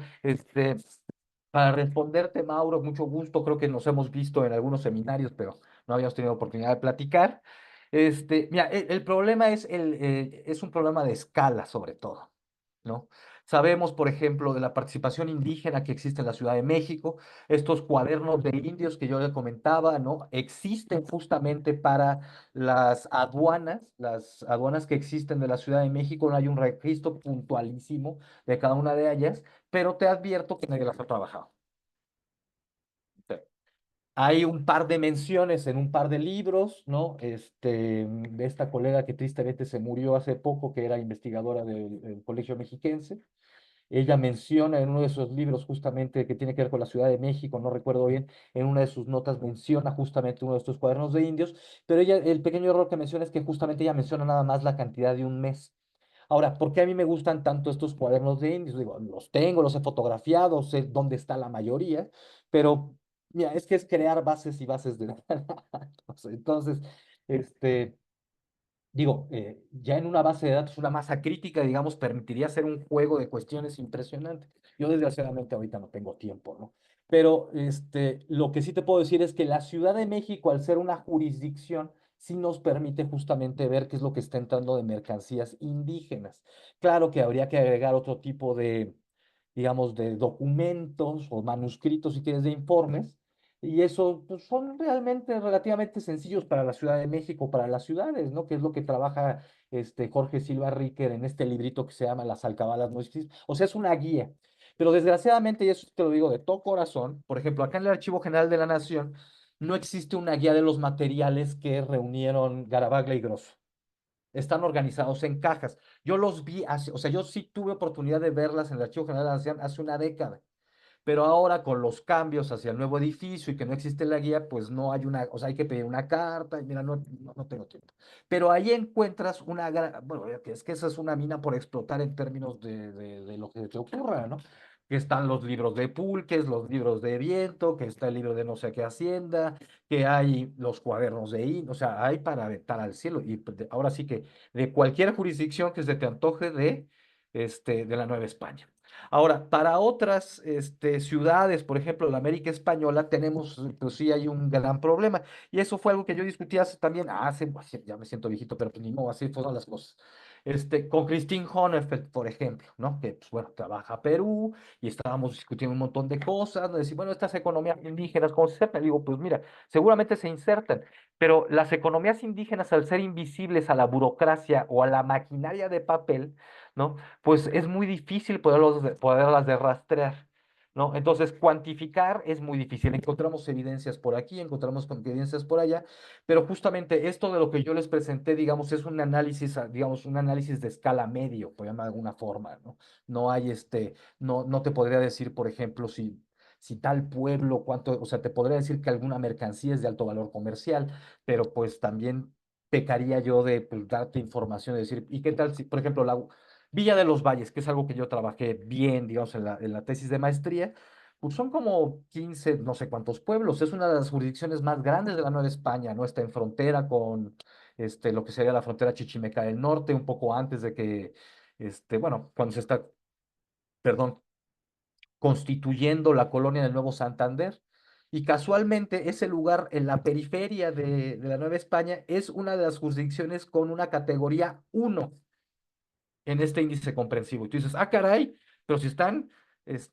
para responderte, Mauro, mucho gusto. Creo que nos hemos visto en algunos seminarios, pero no habíamos tenido oportunidad de platicar. Mira, el problema es un problema de escala, sobre todo, ¿no? Sabemos, por ejemplo, de la participación indígena que existe en la Ciudad de México. Estos cuadernos de indios que yo le comentaba, ¿no? Existen justamente para las aduanas que existen de la Ciudad de México. No hay un registro puntualísimo de cada una de ellas, pero te advierto que nadie las ha trabajado. Sí. Hay un par de menciones en un par de libros, ¿no? De esta colega que tristemente se murió hace poco, que era investigadora del Colegio Mexiquense. Ella menciona en uno de sus libros justamente que tiene que ver con la Ciudad de México, no recuerdo bien, en una de sus notas menciona justamente uno de estos cuadernos de indios, pero ella, el pequeño error que menciona es que justamente ella menciona nada más la cantidad de un mes. Ahora, ¿por qué a mí me gustan tanto estos cuadernos de indios? Digo, los tengo, los he fotografiado, sé dónde está la mayoría, pero mira, es que es crear bases y bases de datos. Entonces, este, digo, ya en una base de datos, una masa crítica, digamos, permitiría hacer un juego de cuestiones impresionante. Yo desgraciadamente ahorita no tengo tiempo, ¿no? Pero lo que sí te puedo decir es que la Ciudad de México, al ser una jurisdicción, sí nos permite justamente ver qué es lo que está entrando de mercancías indígenas. Claro que habría que agregar otro tipo de, digamos, de documentos o manuscritos, si quieres, de informes, y eso pues, son realmente relativamente sencillos para la Ciudad de México, para las ciudades, ¿no? Que es lo que trabaja Jorge Silva Riquer en este librito que se llama Las alcabalas no existen. O sea, es una guía. Pero desgraciadamente, y eso te lo digo de todo corazón, por ejemplo, acá en el Archivo General de la Nación no existe una guía de los materiales que reunieron Garabaglia y Grosso. Están organizados en cajas. Yo los vi, o sea, yo sí tuve oportunidad de verlas en el Archivo General de la Nación hace una década, pero ahora con los cambios hacia el nuevo edificio y que no existe la guía, pues no hay una, o sea, hay que pedir una carta y mira, no tengo tiempo. Pero ahí encuentras una gran, bueno, es que esa es una mina por explotar en términos de lo que te ocurra, ¿no? Que están los libros de Pulques, los libros de Viento, que está el libro de no sé qué Hacienda, que hay los cuadernos de o sea, hay para aventar al cielo. Y pues, ahora sí que de cualquier jurisdicción que se te antoje de la Nueva España. Ahora, para otras ciudades, por ejemplo, la América Española, tenemos, pues sí, hay un gran problema. Y eso fue algo que yo discutí también, pues, ya me siento viejito, pero pues, ni modo, así fueron las cosas. Con Christine Honefeld, por ejemplo, ¿no? Que, pues bueno, trabaja Perú y estábamos discutiendo un montón de cosas, ¿no? Decir, bueno, estas economías indígenas, ¿cómo se insertan? Digo, pues mira, seguramente se insertan, pero las economías indígenas, al ser invisibles a la burocracia o a la maquinaria de papel, ¿no? Pues es muy difícil poderlas de rastrear, ¿no? Entonces, cuantificar es muy difícil. Encontramos evidencias por aquí, encontramos evidencias por allá, pero justamente esto de lo que yo les presenté, digamos, es un análisis, digamos, un análisis de escala medio, por llamar de alguna forma, ¿no? No hay no te podría decir, por ejemplo, si tal pueblo, cuánto, o sea, te podría decir que alguna mercancía es de alto valor comercial, pero pues también pecaría yo de pues, darte información, de decir, ¿y qué tal si, por ejemplo, Villa de los Valles, que es algo que yo trabajé bien, digamos, en la tesis de maestría, pues son como 15, no sé cuántos pueblos. Es una de las jurisdicciones más grandes de la Nueva España, ¿no? Está en frontera con lo que sería la frontera chichimeca del norte, un poco antes de que, bueno, cuando se está, perdón, constituyendo la colonia del Nuevo Santander. Y casualmente ese lugar en la periferia de la Nueva España es una de las jurisdicciones con una categoría 1 en este índice comprensivo. Y tú dices, ah, caray, pero si están,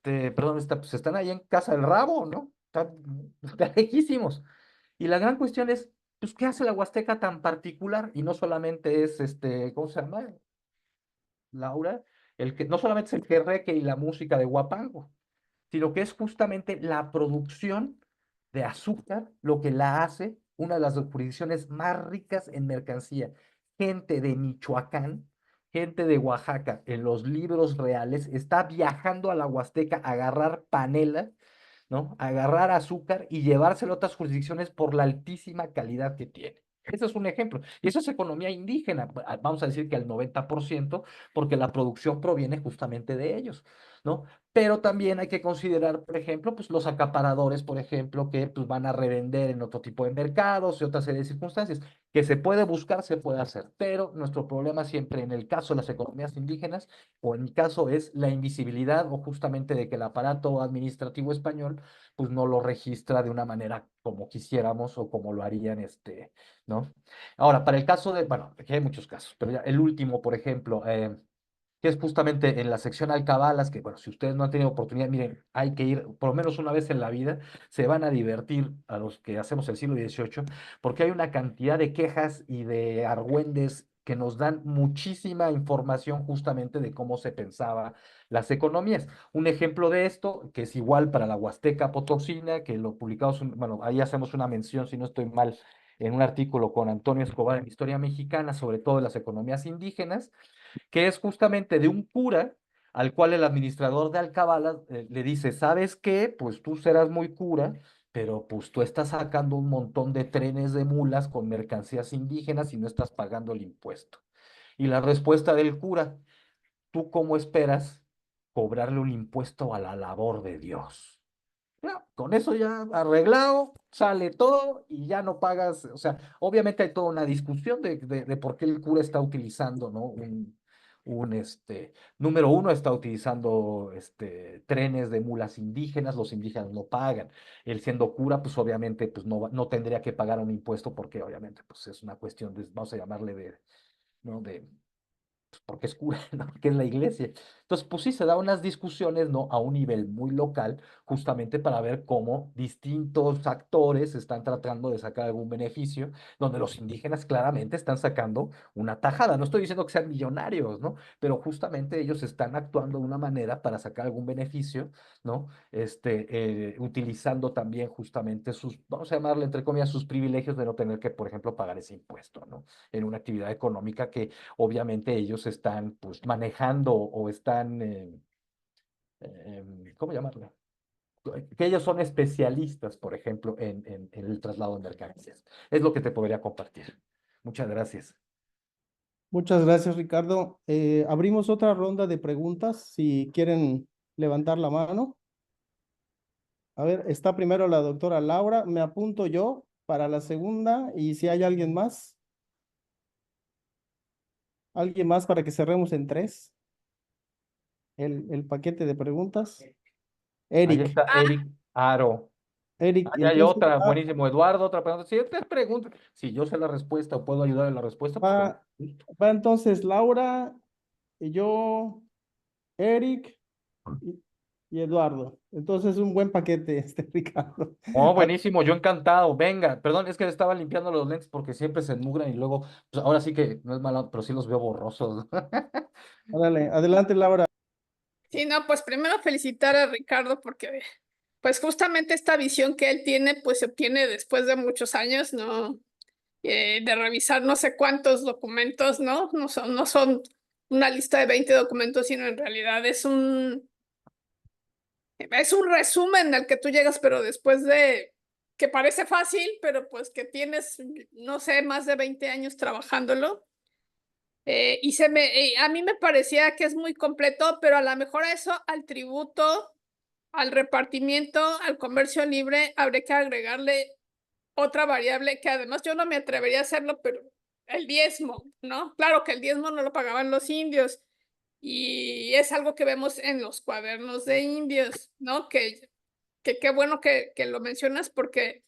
perdón, pues están ahí en Casa del Rabo, ¿no? Están lejísimos. Y la gran cuestión es, pues, ¿qué hace la Huasteca tan particular? Y no solamente es, ¿cómo se llama? Laura, no solamente es el jerreque y la música de Huapango, sino que es justamente la producción de azúcar lo que la hace una de las jurisdicciones más ricas en mercancía. Gente de Michoacán, gente de Oaxaca, en los libros reales, está viajando a la Huasteca a agarrar panela, ¿no? A agarrar azúcar y llevárselo a otras jurisdicciones por la altísima calidad que tiene. Ese es un ejemplo. Y eso es economía indígena. Vamos a decir que al 90%, porque la producción proviene justamente de ellos, ¿no? Pero también hay que considerar, por ejemplo, pues los acaparadores, por ejemplo, que pues, van a revender en otro tipo de mercados y otra serie de circunstancias. Que se puede buscar, se puede hacer. Pero nuestro problema siempre en el caso de las economías indígenas, o en mi caso, es la invisibilidad o justamente de que el aparato administrativo español pues no lo registra de una manera como quisiéramos o como lo harían, ¿no? Ahora, para el caso de, bueno, aquí hay muchos casos, pero ya el último, por ejemplo, que es justamente en la sección Alcabalas, que bueno, si ustedes no han tenido oportunidad, miren, hay que ir por lo menos una vez en la vida, se van a divertir a los que hacemos el siglo XVIII, porque hay una cantidad de quejas y de argüendes que nos dan muchísima información justamente de cómo se pensaba las economías. Un ejemplo de esto, que es igual para la Huasteca Potosina, que lo publicamos, bueno, ahí hacemos una mención, si no estoy mal, en un artículo con Antonio Escobar en Historia Mexicana, sobre todo de las economías indígenas, que es justamente de un cura al cual el administrador de Alcabala le dice, ¿sabes qué? Pues tú serás muy cura, pero pues tú estás sacando un montón de trenes de mulas con mercancías indígenas y no estás pagando el impuesto. Y la respuesta del cura, ¿tú cómo esperas cobrarle un impuesto a la labor de Dios? Ya, con eso ya arreglado, sale todo y ya no pagas. O sea, obviamente hay toda una discusión de por qué el cura está utilizando, ¿no? Número uno, está utilizando trenes de mulas indígenas, los indígenas no pagan. Él siendo cura, pues obviamente pues no tendría que pagar un impuesto porque obviamente pues es una cuestión de, vamos a llamarle ¿no? Porque es cura, ¿no? Porque es la iglesia. Entonces, pues sí, se da unas discusiones, ¿no? A un nivel muy local, justamente para ver cómo distintos actores están tratando de sacar algún beneficio, donde los indígenas claramente están sacando una tajada. No estoy diciendo que sean millonarios, ¿no? Pero justamente ellos están actuando de una manera para sacar algún beneficio, ¿no? Utilizando también justamente sus, vamos a llamarle entre comillas, sus privilegios de no tener que, por ejemplo, pagar ese impuesto, ¿no? En una actividad económica que obviamente ellos están pues manejando o están, ¿cómo llamarlo? Que ellos son especialistas, por ejemplo, en el traslado de mercancías. Es lo que te podría compartir. Muchas gracias. Muchas gracias, Ricardo. Abrimos otra ronda de preguntas, si quieren levantar la mano. A ver, está primero la doctora Laura, me apunto yo para la segunda y si hay alguien más. ¿Alguien más para que cerremos en 3? El paquete de preguntas. Ahí Eric, está Eric Aro. Eric, Ahí hay entonces otra, buenísimo. Eduardo, otra pregunta. Si usted pregunta, si yo sé la respuesta o puedo ayudar en la respuesta, pues con va, gusto. va entonces Laura, y yo, Eric y Eduardo. Entonces un buen paquete, Ricardo. Oh, buenísimo, yo encantado. Venga, perdón, es que estaba limpiando los lentes porque siempre se enmugran y luego, pues ahora sí que no es malo, pero sí los veo borrosos. Órale, adelante, Laura. Sí, no, pues primero felicitar a Ricardo porque pues justamente esta visión que él tiene pues se obtiene después de muchos años, ¿no? De revisar no sé cuántos documentos, ¿no? No son una lista de 20 documentos, sino en realidad es un resumen al que tú llegas, pero después de que parece fácil, pero pues que tienes, no sé, más de 20 años trabajándolo. A mí me parecía que es muy completo, pero a lo mejor a eso, al tributo, al repartimiento, al comercio libre, habría que agregarle otra variable que además yo no me atrevería a hacerlo, pero el diezmo, ¿no? Claro que el diezmo no lo pagaban los indios y es algo que vemos en los cuadernos de indios, ¿no? Que qué bueno que lo mencionas porque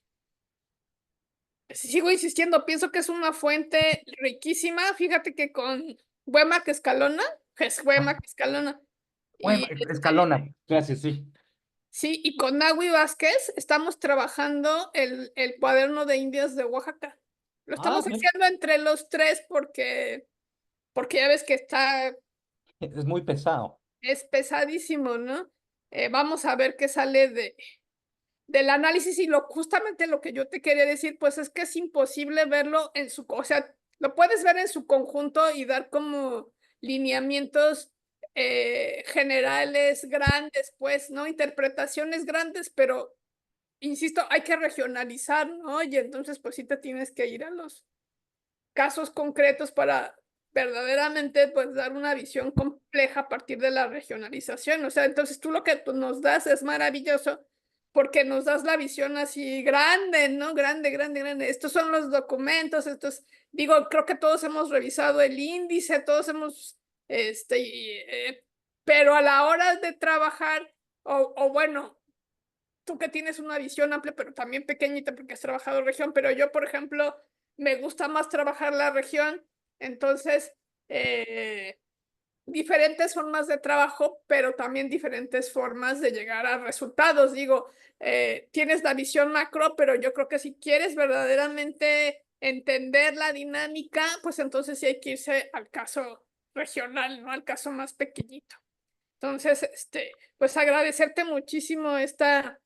sigo insistiendo, pienso que es una fuente riquísima. Fíjate que con Huemac Escalona, que es Huemac Escalona, Bueno, y Escalona, gracias, sí. sí, y con Nahui Vázquez estamos trabajando el cuaderno de indios de Oaxaca. Lo estamos Bien. haciendo entre los tres porque ya ves que Es muy pesado. es pesadísimo, ¿no? Vamos a ver qué sale del análisis y justamente lo que yo te quería decir, pues es que es imposible verlo o sea, lo puedes ver en su conjunto y dar como lineamientos generales grandes, pues, ¿no? Interpretaciones grandes, pero insisto, hay que regionalizar, ¿no? Y entonces, pues sí te tienes que ir a los casos concretos para verdaderamente, pues, dar una visión compleja a partir de la regionalización. O sea, entonces tú lo que tú nos das es maravilloso porque nos das la visión así grande, ¿no? Grande, grande, grande. Estos son los documentos, digo, creo que todos hemos revisado el índice, todos hemos, pero a la hora de trabajar, o bueno, tú que tienes una visión amplia, pero también pequeñita porque has trabajado región, pero yo, por ejemplo, me gusta más trabajar la región, entonces, diferentes formas de trabajo, pero también diferentes formas de llegar a resultados. Digo, tienes la visión macro, pero yo creo que si quieres verdaderamente entender la dinámica, pues entonces sí hay que irse al caso regional, ¿no? Al caso más pequeñito. Entonces, pues agradecerte muchísimo esta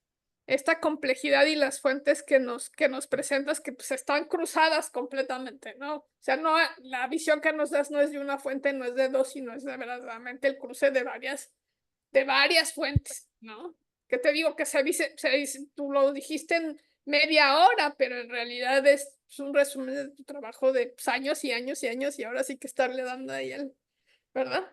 complejidad y las fuentes que nos presentas que pues están cruzadas completamente, ¿no? O sea, no, la visión que nos das no es de una fuente, no es de dos, sino es de verdaderamente el cruce de varias fuentes, ¿no? Que te digo que se dice, tú lo dijiste en media hora, pero en realidad es un resumen de tu trabajo de pues, años y años y años y ahora sí que estarle dando ahí ¿verdad?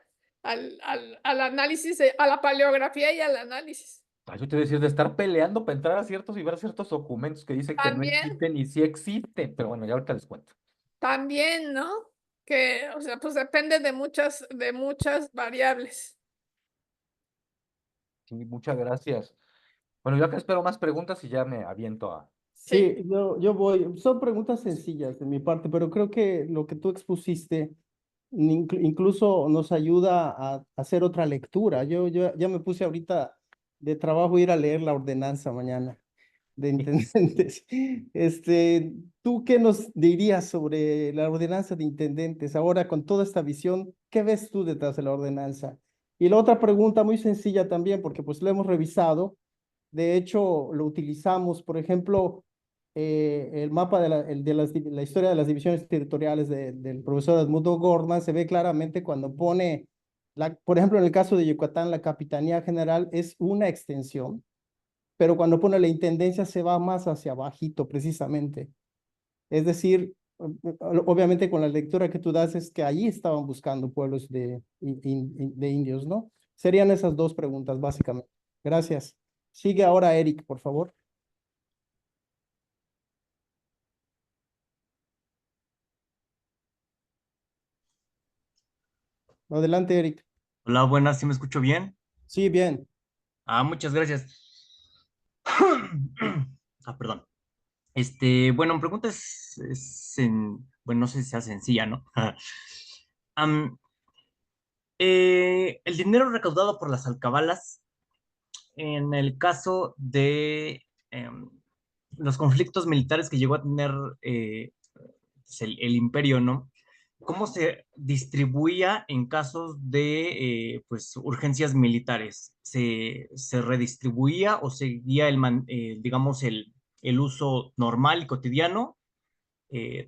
Al análisis, a la paleografía y al análisis. Yo te decía de estar peleando para entrar a ciertos y ver ciertos documentos que dicen que no También, existen y sí existen, pero bueno, ya ahorita les cuento. también, ¿no? Que, o sea, pues depende de muchas variables. Sí, muchas gracias. Bueno, yo acá espero más preguntas y ya me aviento a... Sí, Sí, yo voy. Son preguntas sencillas de mi parte, pero creo que lo que tú expusiste incluso nos ayuda a hacer otra lectura. Yo ya me puse ahorita de trabajo ir a leer la ordenanza mañana de intendentes. ¿Tú qué nos dirías sobre la ordenanza de intendentes? Ahora, con toda esta visión, ¿qué ves tú detrás de la ordenanza? Y la otra pregunta muy sencilla también, porque pues lo hemos revisado. De hecho, lo utilizamos, por ejemplo, el mapa la historia de las divisiones territoriales del profesor Edmundo Gorman se ve claramente cuando pone, por ejemplo, en el caso de Yucatán, la Capitanía General es una extensión, pero cuando pone la intendencia se va más hacia abajito, precisamente. Es decir, obviamente con la lectura que tú das es que allí estaban buscando pueblos de indios, ¿no? Serían esas dos preguntas, básicamente. Gracias. Sigue ahora Eric, por favor. Adelante, Eric. Hola, buenas, ¿sí me escucho bien? Sí, bien. Muchas gracias. Perdón. Bueno, mi pregunta bueno, no sé si sea sencilla, ¿no? Am, el dinero recaudado por las alcabalas, en el caso de los conflictos militares que llegó a tener pues, el imperio, ¿no? ¿Cómo se distribuía en casos de pues, urgencias militares? ¿Se redistribuía o seguía digamos, el uso normal y cotidiano,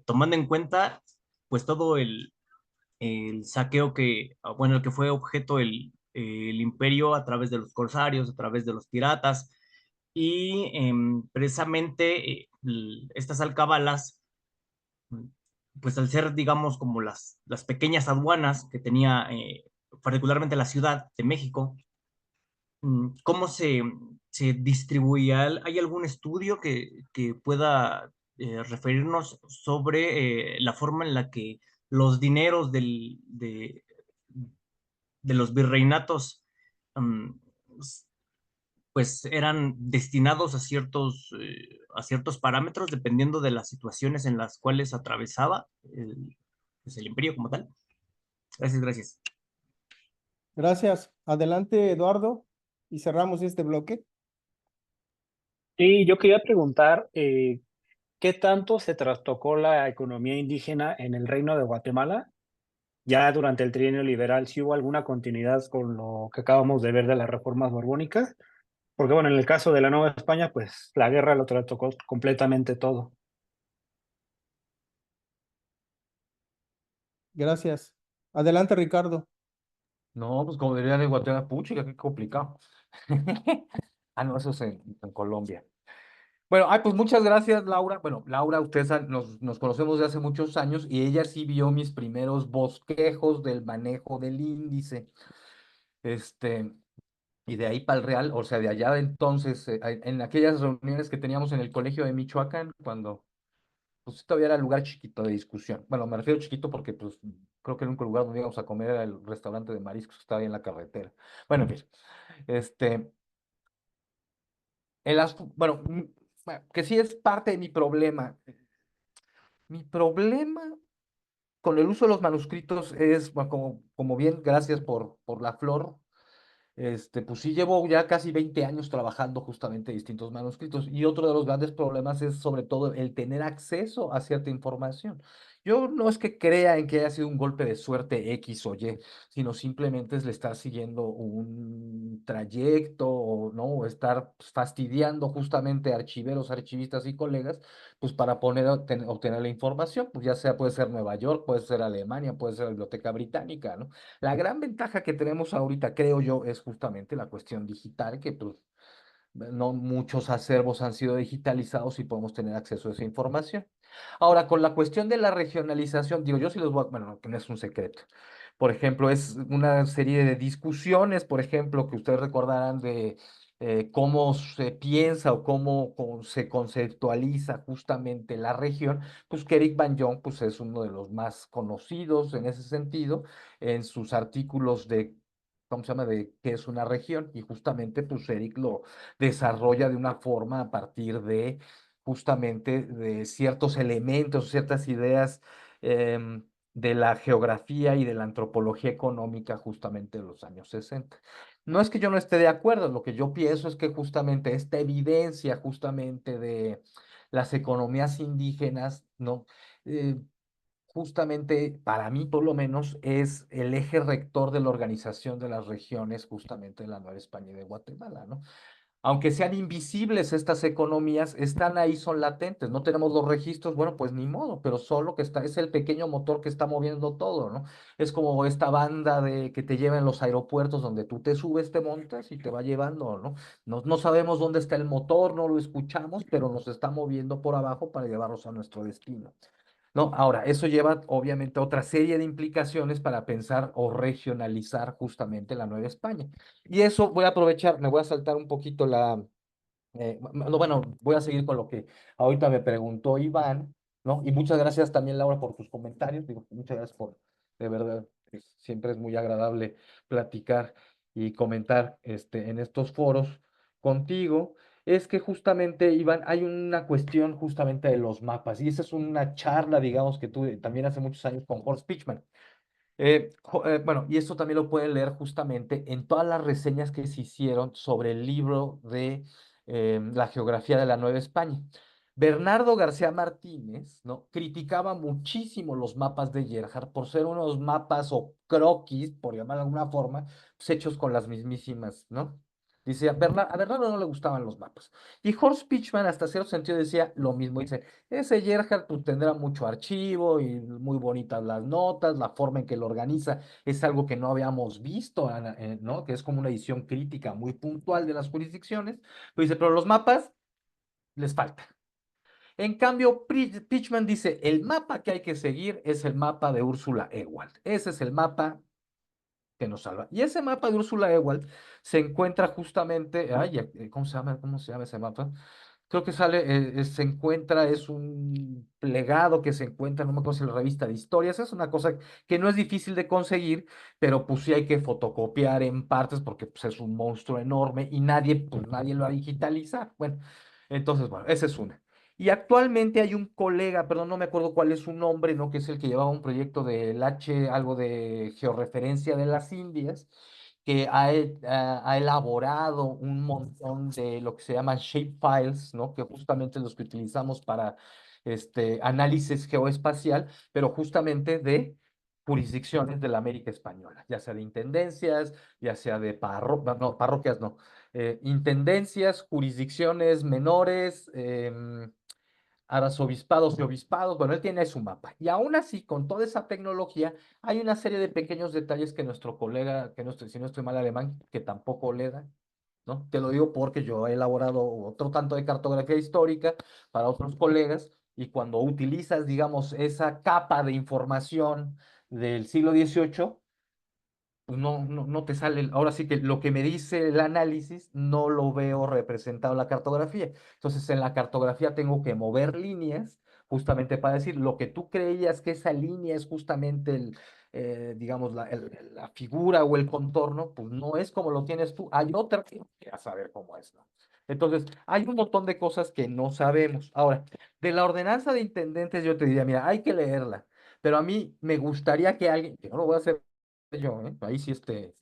tomando en cuenta pues todo el saqueo bueno, el que fue objeto el imperio a través de los corsarios, a través de los piratas, y precisamente estas alcabalas pues al ser, digamos, como las pequeñas aduanas que tenía particularmente la Ciudad de México, ¿cómo se distribuía? ¿Hay algún estudio que pueda referirnos sobre la forma en la que los dineros de los virreinatos um, pues eran destinados a ciertos parámetros dependiendo de las situaciones en las cuales atravesaba pues el imperio como tal? Gracias, gracias. Gracias. Adelante, Eduardo, y cerramos este bloque. Y yo quería preguntar, ¿qué tanto se trastocó la economía indígena en el Reino de Guatemala? Ya durante el trienio liberal, ¿sí hubo alguna continuidad con lo que acabamos de ver de las reformas borbónicas? Porque bueno, en el caso de la Nueva España, pues la guerra lo trastocó completamente todo. Gracias. Adelante, Ricardo. No, pues como dirían en Guatemala, puchica, qué complicado. Ah, no, eso es en Colombia. Bueno, ay, pues muchas gracias, Laura. Bueno, Laura, ustedes nos conocemos de hace muchos años y ella sí vio mis primeros bosquejos del manejo del índice. Este, y de ahí para el Real, o sea, de allá de entonces, en aquellas reuniones que teníamos en el colegio de Michoacán, cuando pues todavía era lugar chiquito de discusión. Bueno, me refiero chiquito porque pues creo que el único lugar donde íbamos a comer era el restaurante de mariscos que estaba ahí en la carretera. Bueno, en fin, este, bueno, bueno, que sí es parte de mi problema. Mi problema con el uso de los manuscritos es, bueno, como bien, gracias por la flor. Pues sí llevo ya casi 20 años trabajando justamente distintos manuscritos y otro de los grandes problemas es sobre todo el tener acceso a cierta información. Yo no es que crea en que haya sido un golpe de suerte X o Y, sino simplemente es le estar siguiendo un trayecto o no, o estar pues, fastidiando justamente a archiveros, archivistas y colegas, pues para obtener la información, pues ya sea puede ser Nueva York, puede ser Alemania, puede ser la Biblioteca Británica, ¿no? La gran ventaja que tenemos ahorita, creo yo, es justamente la cuestión digital, que pues no muchos acervos han sido digitalizados y podemos tener acceso a esa información. Ahora, con la cuestión de la regionalización, digo, yo sí los voy a, bueno, que no es un secreto. Por ejemplo, es una serie de discusiones, por ejemplo, que ustedes recordarán de cómo se piensa o cómo se conceptualiza justamente la región, pues que Eric Van Jong pues, es uno de los más conocidos en ese sentido, en sus artículos de, ¿cómo se llama?, de qué es una región, y justamente pues Eric lo desarrolla de una forma a partir de justamente de ciertos elementos, ciertas ideas de la geografía y de la antropología económica justamente de los años 60. No es que yo no esté de acuerdo, lo que yo pienso es que justamente esta evidencia justamente de las economías indígenas, ¿no? Eh, justamente para mí por lo menos es el eje rector de la organización de las regiones justamente de la Nueva España y de Guatemala, ¿no? Aunque sean invisibles estas economías, están ahí, son latentes, no tenemos los registros, bueno, pues ni modo, pero solo que está, es el pequeño motor que está moviendo todo, ¿no? Es como esta banda de que te lleva en los aeropuertos donde tú te subes, te montas y te va llevando, ¿no? No sabemos dónde está el motor, no lo escuchamos, pero nos está moviendo por abajo para llevarnos a nuestro destino. No, ahora, eso lleva obviamente a otra serie de implicaciones para pensar o regionalizar justamente la Nueva España. Y eso voy a aprovechar, me voy a saltar un poquito no, bueno, voy a seguir con lo que ahorita me preguntó Iván, ¿no? Y muchas gracias también, Laura, por tus comentarios. Digo, muchas gracias de verdad, siempre es muy agradable platicar y comentar en estos foros contigo. Es que justamente, Iván, hay una cuestión justamente de los mapas, y esa es una charla, digamos, que tuve también hace muchos años con Horst Pichman. Bueno, y esto también lo pueden leer justamente en todas las reseñas que se hicieron sobre el libro de la geografía de la Nueva España. Bernardo García Martínez, ¿no? Criticaba muchísimo los mapas de Gerhard por ser unos mapas o croquis, por llamar de alguna forma, pues, hechos con las mismísimas, ¿no? Dice, a Bernardo no le gustaban los mapas. Y Horst Pichman, hasta cierto sentido, decía lo mismo. Dice, ese Gerhard pues, tendrá mucho archivo y muy bonitas las notas, la forma en que lo organiza es algo que no habíamos visto, ¿no? Que es como una edición crítica muy puntual de las jurisdicciones. Pero dice, pero los mapas les falta. En cambio, Pitchman dice, el mapa que hay que seguir es el mapa de Ursula Ewald. Ese es el mapa que nos salva. Y ese mapa de Ursula Ewald se encuentra justamente, ay, ¿cómo se llama? ¿Cómo se llama ese mapa? Creo que sale, se encuentra, es un plegado que se encuentra, no me acuerdo si en la revista de historias, es una cosa que no es difícil de conseguir, pero pues sí hay que fotocopiar en partes porque pues, es un monstruo enorme y nadie, pues nadie lo va a digitalizar. Bueno, entonces, bueno, esa es una. Y actualmente hay un colega, perdón, no me acuerdo cuál es su nombre, ¿no? Que es el que llevaba un proyecto del algo de georreferencia de las Indias, que ha elaborado un montón de lo que se llaman shapefiles, ¿no? Que justamente los que utilizamos para análisis geoespacial, pero justamente de jurisdicciones de la América Española, ya sea de intendencias, ya sea de no, parroquias no, intendencias, jurisdicciones menores, arzobispados y obispados, bueno, él tiene su mapa. Y aún así, con toda esa tecnología, hay una serie de pequeños detalles que nuestro colega, que no estoy, si no estoy mal alemán, que tampoco le da, ¿no? Te lo digo porque yo he elaborado otro tanto de cartografía histórica para otros colegas, y cuando utilizas, digamos, esa capa de información del siglo XVIII, pues no te sale, ahora sí que lo que me dice el análisis no lo veo representado en la cartografía. Entonces en la cartografía tengo que mover líneas justamente para decir lo que tú creías que esa línea es justamente digamos, la figura o el contorno, pues no es como lo tienes tú. Hay otra que a saber cómo es, ¿no? Entonces, hay un montón de cosas que no sabemos. Ahora, de la ordenanza de intendentes, yo te diría, mira, hay que leerla, pero a mí me gustaría que alguien, que no lo voy a hacer yo, ahí sí,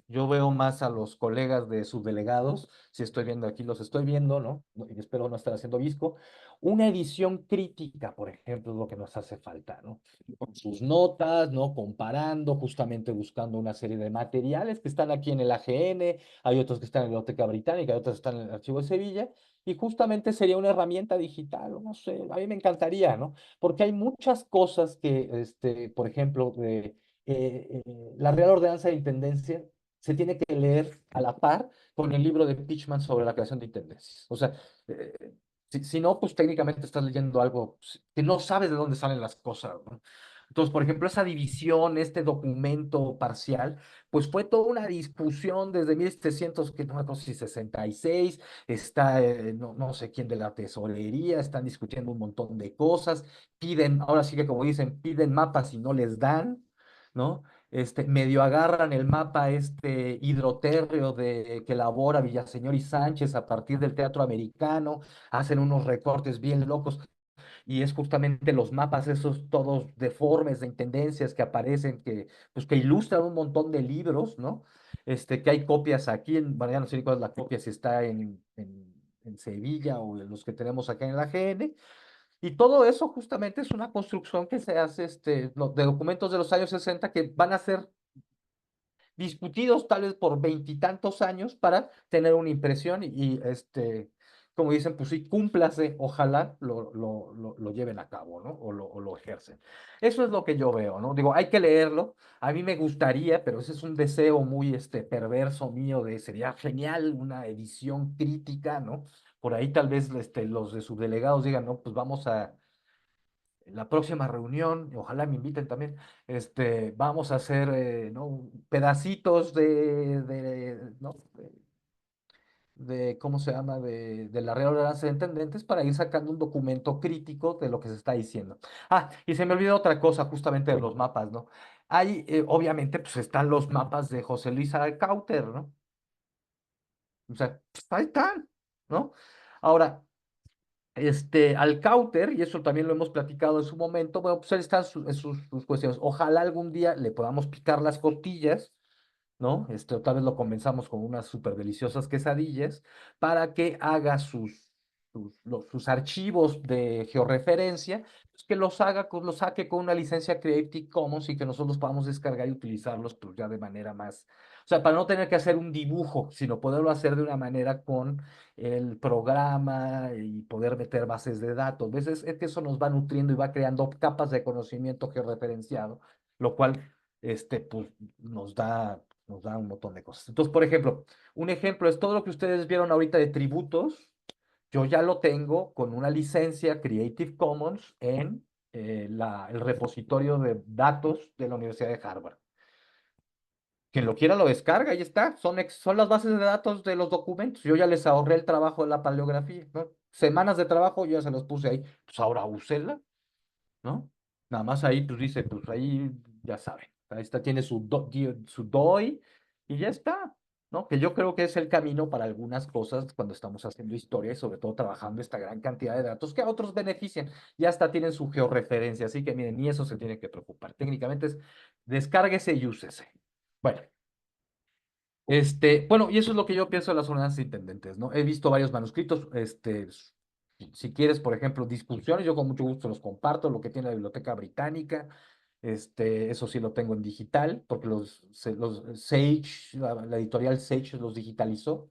yo veo más a los colegas de subdelegados, si estoy viendo aquí, los estoy viendo, ¿no? Y espero no estar haciendo visco. Una edición crítica, por ejemplo, es lo que nos hace falta, ¿no? Con sus notas, ¿no? Comparando, justamente buscando una serie de materiales que están aquí en el AGN, hay otros que están en la Biblioteca Británica, hay otros que están en el Archivo de Sevilla, y justamente sería una herramienta digital, o no sé, a mí me encantaría, ¿no? Porque hay muchas cosas que, por ejemplo, la Real Ordenanza de Intendencia se tiene que leer a la par con el libro de Pitchman sobre la creación de intendencias. O sea, si no, pues técnicamente estás leyendo algo que no sabes de dónde salen las cosas, ¿no? Entonces, por ejemplo, esa división, este documento parcial, pues fue toda una discusión desde 1700, que no me acuerdo si 66, está, no sé quién de la tesorería, están discutiendo un montón de cosas, piden, ahora sí que como dicen, piden mapas y no les dan, ¿no? Medio agarran el mapa hidrotérreo que elabora Villaseñor y Sánchez a partir del teatro americano, hacen unos recortes bien locos, y es justamente los mapas esos todos deformes de intendencias que aparecen, pues, que ilustran un montón de libros, ¿no? Que hay copias aquí, bueno, ya no sé cuál es la copia, si está en Sevilla o en los que tenemos acá en la GN, y todo eso justamente es una construcción que se hace de documentos de los años 60 que van a ser discutidos tal vez por veintitantos años para tener una impresión y, como dicen, pues sí, cúmplase, ojalá lo lleven a cabo, ¿no? O lo ejercen. Eso es lo que yo veo, ¿no? Digo, hay que leerlo. A mí me gustaría, pero ese es un deseo muy perverso mío sería genial una edición crítica, ¿no? Por ahí tal vez los de subdelegados digan, no, pues vamos a la próxima reunión, y ojalá me inviten también, vamos a hacer, ¿no? Pedacitos ¿no? ¿Cómo se llama? De la Real Ordenanza de Intendentes para ir sacando un documento crítico de lo que se está diciendo. Ah, y se me olvidó otra cosa justamente de los mapas, ¿no? Hay, obviamente, pues están los mapas de José Luis Alcáuter, ¿no? O sea, pues, ahí están, ¿no? Ahora, Alcáuter, y eso también lo hemos platicado en su momento, bueno, pues ahí están sus cuestiones. Ojalá algún día le podamos picar las costillas, ¿no? Tal vez lo comenzamos con unas súper deliciosas quesadillas para que haga sus archivos de georreferencia, pues que los saque con una licencia Creative Commons y que nosotros podamos descargar y utilizarlos pues ya de manera más, o sea, para no tener que hacer un dibujo, sino poderlo hacer de una manera con el programa y poder meter bases de datos. ¿Ves? Es que eso nos va nutriendo y va creando capas de conocimiento georreferenciado, lo cual, pues, nos da un montón de cosas. Entonces, por ejemplo, un ejemplo es todo lo que ustedes vieron ahorita de tributos, yo ya lo tengo con una licencia Creative Commons en el repositorio de datos de la Universidad de Harvard. Quien lo quiera lo descarga, ahí está. Son las bases de datos de los documentos. Yo ya les ahorré el trabajo de la paleografía, ¿no? Semanas de trabajo, yo ya se los puse ahí. Pues ahora úsela, ¿no? Nada más ahí, pues dice, pues ahí ya saben. Ahí está, tiene su DOI y ya está, ¿no? Que yo creo que es el camino para algunas cosas cuando estamos haciendo historia y sobre todo trabajando esta gran cantidad de datos que a otros benefician. Ya hasta tienen su georreferencia, así que miren, ni eso se tiene que preocupar. Técnicamente es descárguese y úsese. Bueno. Bueno, y eso es lo que yo pienso de las ordenanzas intendentes, ¿no? He visto varios manuscritos, si quieres, por ejemplo, discusiones, yo con mucho gusto los comparto, lo que tiene la Biblioteca Británica, eso sí lo tengo en digital, porque los Sage, la editorial Sage los digitalizó.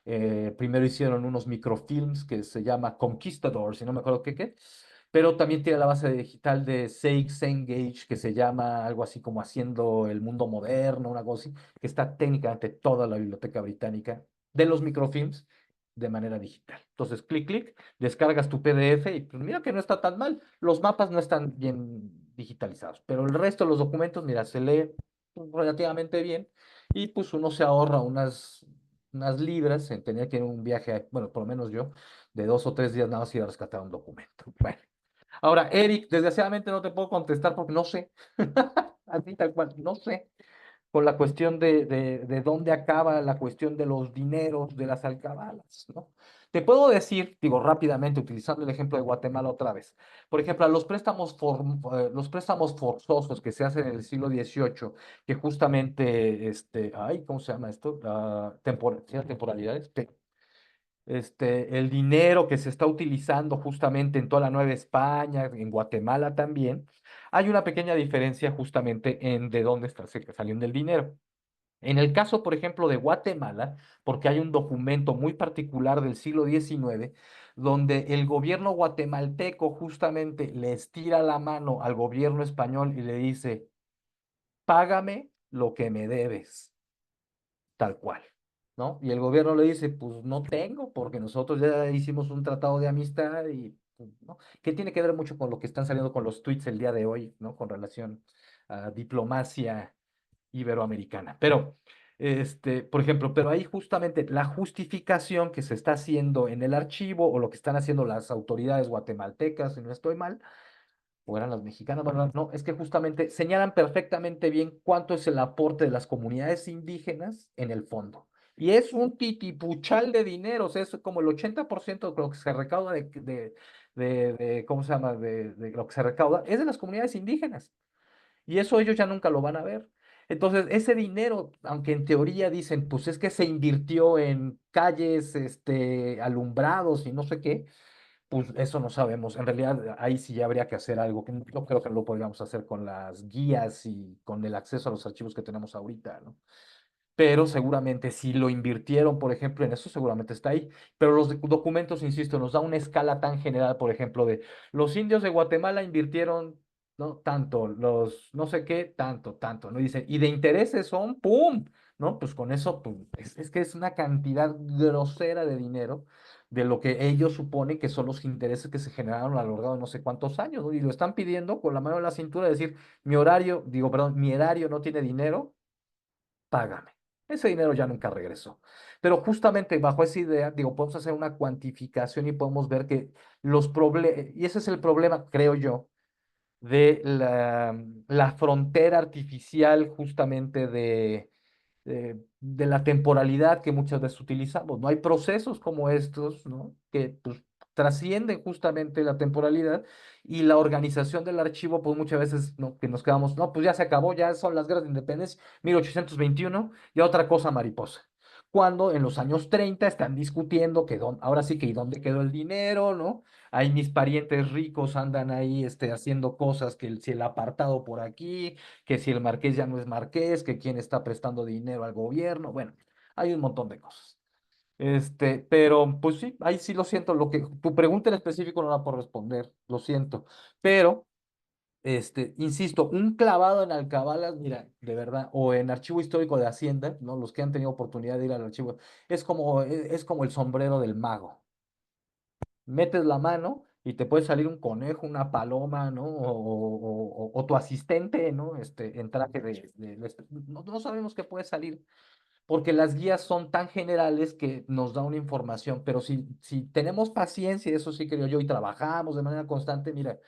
Primero hicieron unos microfilms que se llama Conquistador, si no me acuerdo qué, pero también tiene la base digital de Sage Cengage, que se llama algo así como Haciendo el Mundo Moderno, una cosa así, que está técnicamente toda la Biblioteca Británica de los microfilms de manera digital. Entonces, clic, descargas tu PDF y pues mira que no está tan mal. Los mapas no están bien digitalizados, pero el resto de los documentos, mira, se lee relativamente bien y pues uno se ahorra unas libras en tener que ir a un viaje, bueno, por lo menos yo, de 2 o 3 días nada más ir a rescatar un documento. Bueno. Ahora, Eric, desgraciadamente no te puedo contestar porque no sé, así tal cual, no sé, con la cuestión de dónde acaba la cuestión de los dineros, de las alcabalas, ¿no? Te puedo decir, digo rápidamente, utilizando el ejemplo de Guatemala otra vez, por ejemplo, a los préstamos forzosos que se hacen en el siglo XVIII, que justamente, ¿cómo se llama esto? ¿Sí, temporalidades? El dinero que se está utilizando justamente en toda la Nueva España, en Guatemala también, hay una pequeña diferencia justamente en de dónde está saliendo el dinero. En el caso, por ejemplo, de Guatemala, porque hay un documento muy particular del siglo XIX, donde el gobierno guatemalteco justamente le estira la mano al gobierno español y le dice, págame lo que me debes, tal cual. ¿No? Y el gobierno le dice, pues no tengo, porque nosotros ya hicimos un tratado de amistad y, pues, ¿no? Que tiene que ver mucho con lo que están saliendo con los tweets el día de hoy, ¿no? Con relación a diplomacia iberoamericana. Pero, por ejemplo, pero ahí justamente la justificación que se está haciendo en el archivo o lo que están haciendo las autoridades guatemaltecas, si no estoy mal, o eran las mexicanas, bueno, no, es que justamente señalan perfectamente bien cuánto es el aporte de las comunidades indígenas en el fondo. Y es un titipuchal de dinero, o sea, es como el 80% de lo que se recauda ¿cómo se llama? De lo que se recauda, es de las comunidades indígenas. Y eso ellos ya nunca lo van a ver. Entonces, ese dinero, aunque en teoría dicen, pues es que se invirtió en calles, alumbrados y no sé qué, pues eso no sabemos. En realidad, ahí sí ya habría que hacer algo, que no creo que lo podríamos hacer con las guías y con el acceso a los archivos que tenemos ahorita, ¿no? Pero seguramente si lo invirtieron, por ejemplo, en eso, seguramente está ahí. Pero los documentos, insisto, nos da una escala tan general, por ejemplo, de los indios de Guatemala invirtieron, ¿no? Tanto, los no sé qué, tanto, ¿no? Dicen, y de intereses son, ¡pum! ¿No? Pues con eso, pues, es que es una cantidad grosera de dinero de lo que ellos suponen que son los intereses que se generaron a lo largo de no sé cuántos años, ¿no? Y lo están pidiendo con la mano en la cintura, decir, mi erario no tiene dinero, págame. Ese dinero ya nunca regresó. Pero justamente bajo esa idea, digo, podemos hacer una cuantificación y podemos ver que los problemas, y ese es el problema, creo yo, de la frontera artificial justamente de la temporalidad que muchas veces utilizamos. No hay procesos como estos, ¿no? Que pues, trascienden justamente la temporalidad y la organización del archivo, pues muchas veces, ¿no? Que nos quedamos, no, pues ya se acabó, ya son las guerras de independencia, 1821, y otra cosa mariposa. Cuando en los años 30 están discutiendo que ahora sí que y dónde quedó el dinero, ¿no? Ahí mis parientes ricos andan ahí haciendo cosas, que si el apartado por aquí, que si el marqués ya no es marqués, que quién está prestando dinero al gobierno, bueno, hay un montón de cosas. Pero pues sí, ahí sí lo siento, tu pregunta en específico no la puedo responder, lo siento, pero, insisto, un clavado en alcabalas, mira, de verdad, o en Archivo Histórico de Hacienda, ¿no? Los que han tenido oportunidad de ir al archivo, es como el sombrero del mago. metes la mano y te puede salir un conejo, una paloma, ¿no? O tu asistente, ¿no? En traje no sabemos qué puede salir, porque las guías son tan generales que nos da una información, pero si tenemos paciencia, eso sí creo yo, y trabajamos de manera constante, mira,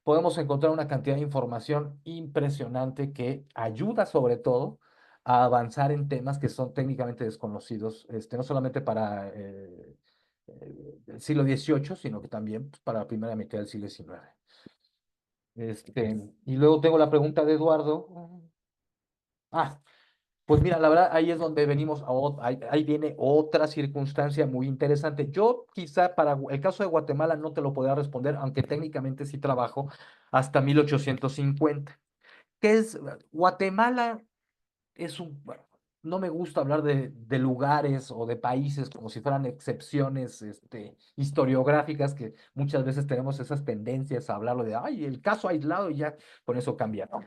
podemos encontrar una cantidad de información impresionante que ayuda sobre todo a avanzar en temas que son técnicamente desconocidos, no solamente para el siglo XVIII, sino que también pues, para la primera mitad del siglo XIX. Y luego tengo la pregunta de Eduardo. Ah, pues mira, la verdad, ahí es donde venimos, ahí viene otra circunstancia muy interesante. Yo quizá para el caso de Guatemala no te lo podría responder, aunque técnicamente sí trabajo hasta 1850. ¿Qué es? Guatemala bueno, no me gusta hablar de lugares o de países como si fueran excepciones historiográficas, que muchas veces tenemos esas tendencias a hablarlo de, ay, el caso aislado y ya con eso cambia, ¿no?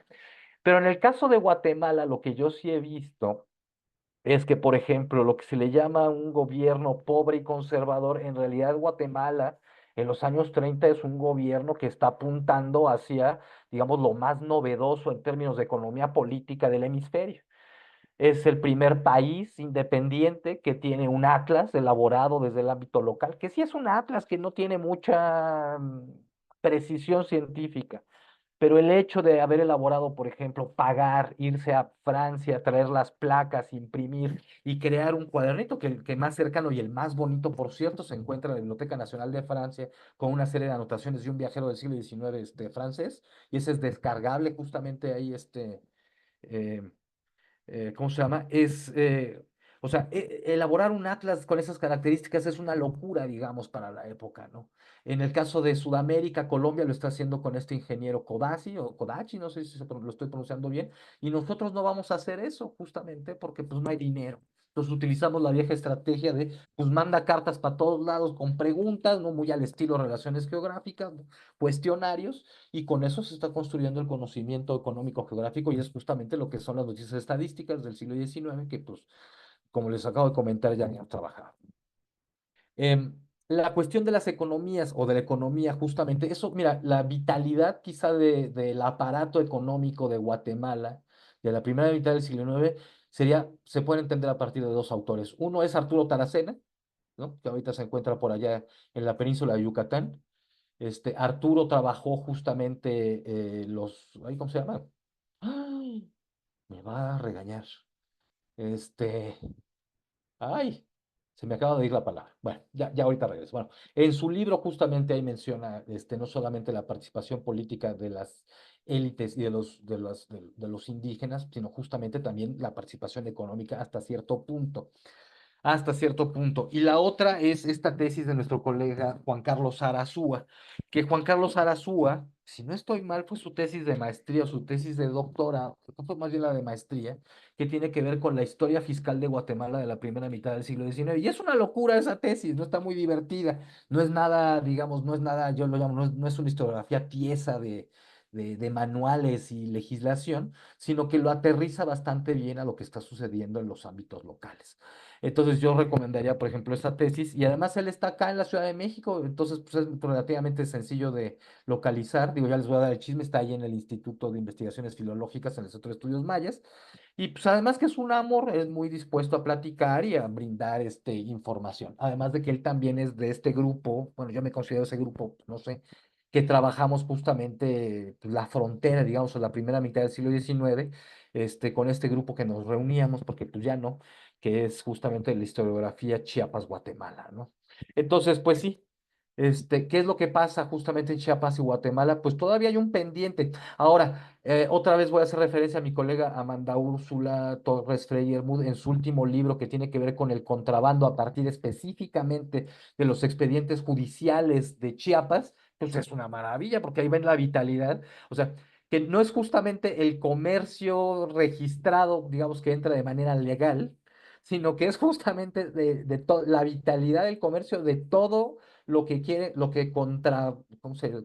Pero en el caso de Guatemala, lo que yo sí he visto es que, por ejemplo, lo que se le llama un gobierno pobre y conservador, en realidad Guatemala en los años 30 es un gobierno que está apuntando hacia, digamos, lo más novedoso en términos de economía política del hemisferio. Es el primer país independiente que tiene un atlas elaborado desde el ámbito local, que sí es un atlas que no tiene mucha precisión científica, pero el hecho de haber elaborado, por ejemplo, pagar, irse a Francia, traer las placas, imprimir y crear un cuadernito, que el que más cercano y el más bonito, por cierto, se encuentra en la Biblioteca Nacional de Francia, con una serie de anotaciones de un viajero del siglo XIX, francés, y ese es descargable justamente ahí, eh, ¿cómo se llama? O sea, elaborar un atlas con esas características es una locura, digamos, para la época, ¿no? En el caso de Sudamérica, Colombia lo está haciendo con este ingeniero Kodasi o Kodachi, no sé si lo estoy pronunciando bien, y nosotros no vamos a hacer eso justamente porque pues no hay dinero. Entonces utilizamos la vieja estrategia de, pues manda cartas para todos lados con preguntas, ¿no? Muy al estilo relaciones geográficas, ¿no? Cuestionarios, y con eso se está construyendo el conocimiento económico geográfico y es justamente lo que son las noticias estadísticas del siglo XIX que, pues, como les acabo de comentar, ya han trabajado. La cuestión de las economías o de la economía, justamente, eso, mira, la vitalidad quizá del aparato económico de Guatemala, de la primera mitad del siglo IX, se puede entender a partir de dos autores. Uno es Arturo Taracena, ¿no? Que ahorita se encuentra por allá en la península de Yucatán. Arturo trabajó justamente ay, ¿cómo se llama? Ay, me va a regañar. Este, ay, se me acaba de ir la palabra. Bueno, ya ahorita regreso. Bueno, en su libro justamente ahí menciona, no solamente la participación política de las élites y de los indígenas, sino justamente también la participación económica hasta cierto punto. Hasta cierto punto. Y la otra es esta tesis de nuestro colega Juan Carlos Arazúa, que Juan Carlos Arazúa, si no estoy mal, fue su tesis de maestría o su tesis de doctorado, fue más bien la de maestría, que tiene que ver con la historia fiscal de Guatemala de la primera mitad del siglo XIX. Y es una locura esa tesis, no está muy divertida, no es nada, digamos, no es nada, yo lo llamo, no es una historiografía tiesa de manuales y legislación, sino que lo aterriza bastante bien a lo que está sucediendo en los ámbitos locales. Entonces yo recomendaría, por ejemplo, esa tesis. Y además él está acá en la Ciudad de México, entonces pues, es relativamente sencillo de localizar. Digo, ya les voy a dar el chisme, está ahí en el Instituto de Investigaciones Filológicas, en el Centro de Estudios Mayas. Y pues además que es un amor, es muy dispuesto a platicar y a brindar información. Además de que él también es de este grupo, bueno, yo me considero ese grupo, no sé, que trabajamos justamente pues, la frontera, digamos, en la primera mitad del siglo XIX, con este grupo que nos reuníamos, porque pues ya no, que es justamente la historiografía Chiapas-Guatemala, ¿no? Entonces, pues sí, ¿qué es lo que pasa justamente en Chiapas y Guatemala? Pues todavía hay un pendiente. Ahora, otra vez voy a hacer referencia a mi colega Amanda Úrsula Torres Freyermuth en su último libro que tiene que ver con el contrabando a partir específicamente de los expedientes judiciales de Chiapas. Pues es una maravilla porque ahí ven la vitalidad. O sea, que no es justamente el comercio registrado, digamos, que entra de manera legal, sino que es justamente la vitalidad del comercio de todo lo que quiere, lo que contra, cómo se llama?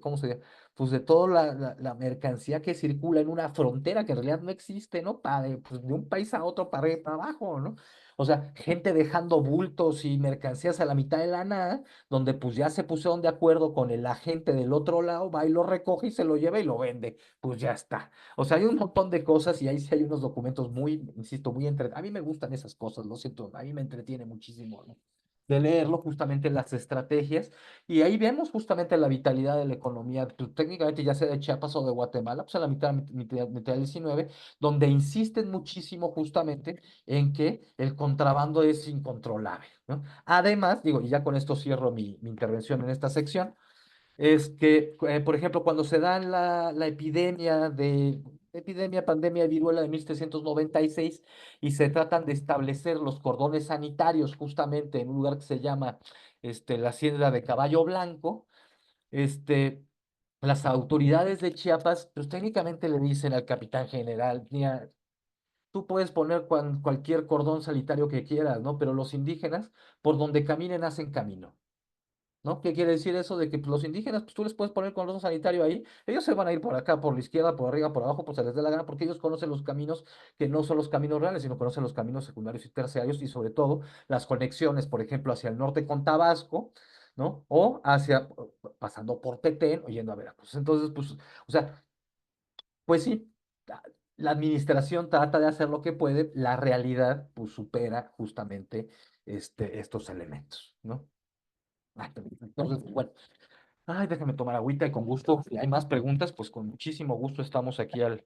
Pues de toda la mercancía que circula en una frontera que en realidad no existe, ¿no? Pues de un país a otro, para arriba y para abajo, ¿no? O sea, gente dejando bultos y mercancías a la mitad de la nada, donde pues ya se pusieron de acuerdo con el agente del otro lado, va y lo recoge y se lo lleva y lo vende. Pues ya está. O sea, hay un montón de cosas y ahí sí hay unos documentos muy, insisto, muy entretenidos. A mí me gustan esas cosas, lo siento, a mí me entretiene muchísimo, ¿no? De leerlo, justamente las estrategias, y ahí vemos justamente la vitalidad de la economía, pues, técnicamente ya sea de Chiapas o de Guatemala, pues a la mitad del 19, donde insisten muchísimo justamente en que el contrabando es incontrolable, ¿no? Además, digo, y ya con esto cierro mi intervención en esta sección, es que, por ejemplo, cuando se da la pandemia de viruela de 1796 y se tratan de establecer los cordones sanitarios justamente en un lugar que se llama la Hacienda de Caballo Blanco, este, las autoridades de Chiapas, pues técnicamente le dicen al capitán general: mira, tú puedes poner cualquier cordón sanitario que quieras, ¿no? Pero los indígenas, por donde caminen, hacen camino. ¿No? ¿Qué quiere decir eso? De que pues, los indígenas, pues tú les puedes poner cordón sanitario ahí, ellos se van a ir por acá, por la izquierda, por arriba, por abajo, pues se les dé la gana, porque ellos conocen los caminos que no son los caminos reales, sino conocen los caminos secundarios y terciarios, y sobre todo las conexiones, por ejemplo, hacia el norte con Tabasco, ¿no? O pasando por Petén, o yendo a Veracruz. Entonces, pues, o sea, pues sí, la administración trata de hacer lo que puede, la realidad, pues, supera justamente estos elementos, ¿no? Entonces, bueno. Ay, déjame tomar agüita y con gusto. Si hay más preguntas, pues con muchísimo gusto estamos aquí Sí, al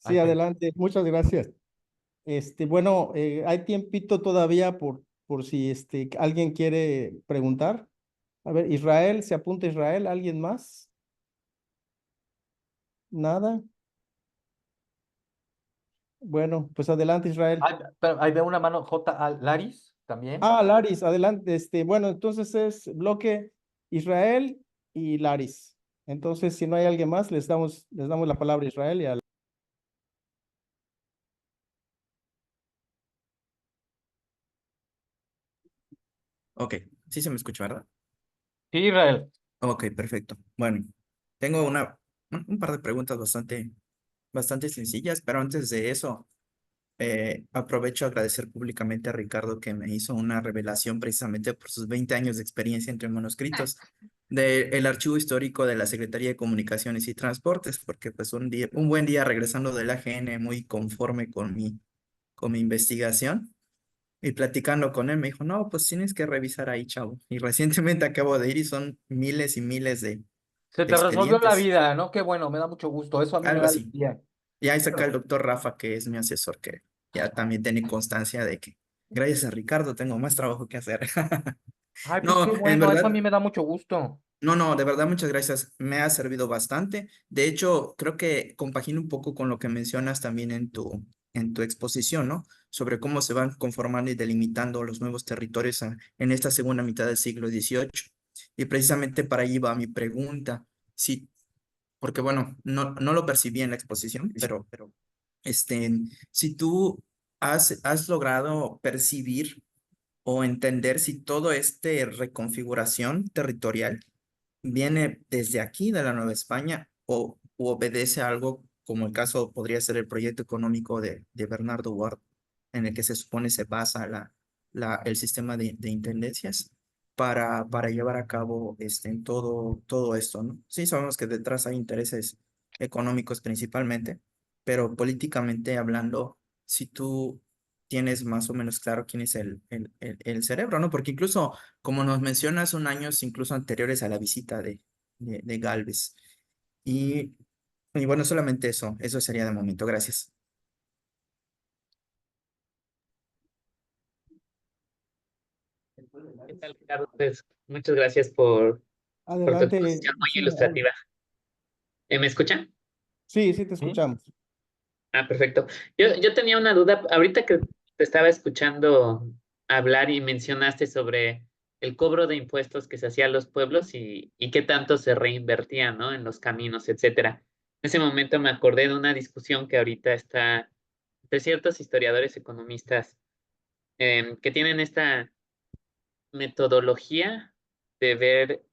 pendiente. adelante. Muchas gracias. Bueno, hay tiempito todavía por si alguien quiere preguntar. A ver, Israel, ¿se apunta Israel? ¿Alguien más? ¿Nada? Bueno, pues adelante, Israel. Pero ahí veo una mano, Laris también. Ah, Laris, adelante. Bueno, entonces es bloque Israel y Laris. Entonces, si no hay alguien más, les damos la palabra a Israel y a Ok, sí se me escucha, ¿verdad? Sí, Israel. Ok, perfecto. Bueno, tengo un par de preguntas bastante sencillas, pero antes de eso, aprovecho a agradecer públicamente a Ricardo que me hizo una revelación precisamente por sus 20 años de experiencia entre manuscritos del Archivo Histórico de la Secretaría de Comunicaciones y Transportes, porque pues un buen día regresando del AGN muy conforme con mi investigación. Y platicando con él, me dijo, no, pues tienes que revisar ahí, chavo. Y recientemente acabo de ir y son miles y miles Se de te resolvió la expedientes, vida, ¿no? Qué bueno, me da mucho gusto. Eso a mí me algo da así. alegría. Y ahí saca el Claro. doctor Rafa, que es mi asesor, que ya también tiene constancia de que gracias a Ricardo tengo más trabajo que hacer. Ay, pues qué No, en bueno, eso a mí verdad, me da mucho gusto. no, de verdad, muchas gracias. Me ha servido bastante. De hecho, creo que compagina un poco con lo que mencionas también en tu exposición, ¿no? Sobre cómo se van conformando y delimitando los nuevos territorios en esta segunda mitad del siglo XVIII. Y precisamente para allí va mi pregunta. Sí, porque bueno, no lo percibí en la exposición, pero si tú has logrado percibir o entender si todo reconfiguración territorial viene desde aquí, de la Nueva España, o u obedece a algo como el caso podría ser el proyecto económico de Bernardo Ward, en el que se supone se basa el sistema de intendencias para llevar a cabo en todo esto, ¿no? Sí, sabemos que detrás hay intereses económicos principalmente, pero políticamente hablando, si tú tienes más o menos claro quién es el cerebro, ¿no? Porque incluso, como nos mencionas, son años incluso anteriores a la visita de Galvez. Y, y bueno, solamente eso sería de momento. Gracias. ¿Qué tal, Ricardo? Pues muchas gracias por tu adelante. exposición muy Sí, ilustrativa. ¿Me escuchan? sí, sí, te ¿Sí? escuchamos. Ah, perfecto. Yo tenía una duda, ahorita que te estaba escuchando hablar y mencionaste sobre el cobro de impuestos que se hacía a los pueblos y qué tanto se reinvertía, ¿no? En los caminos, etcétera. En ese momento me acordé de una discusión que ahorita está entre ciertos historiadores economistas que tienen esta metodología de ver,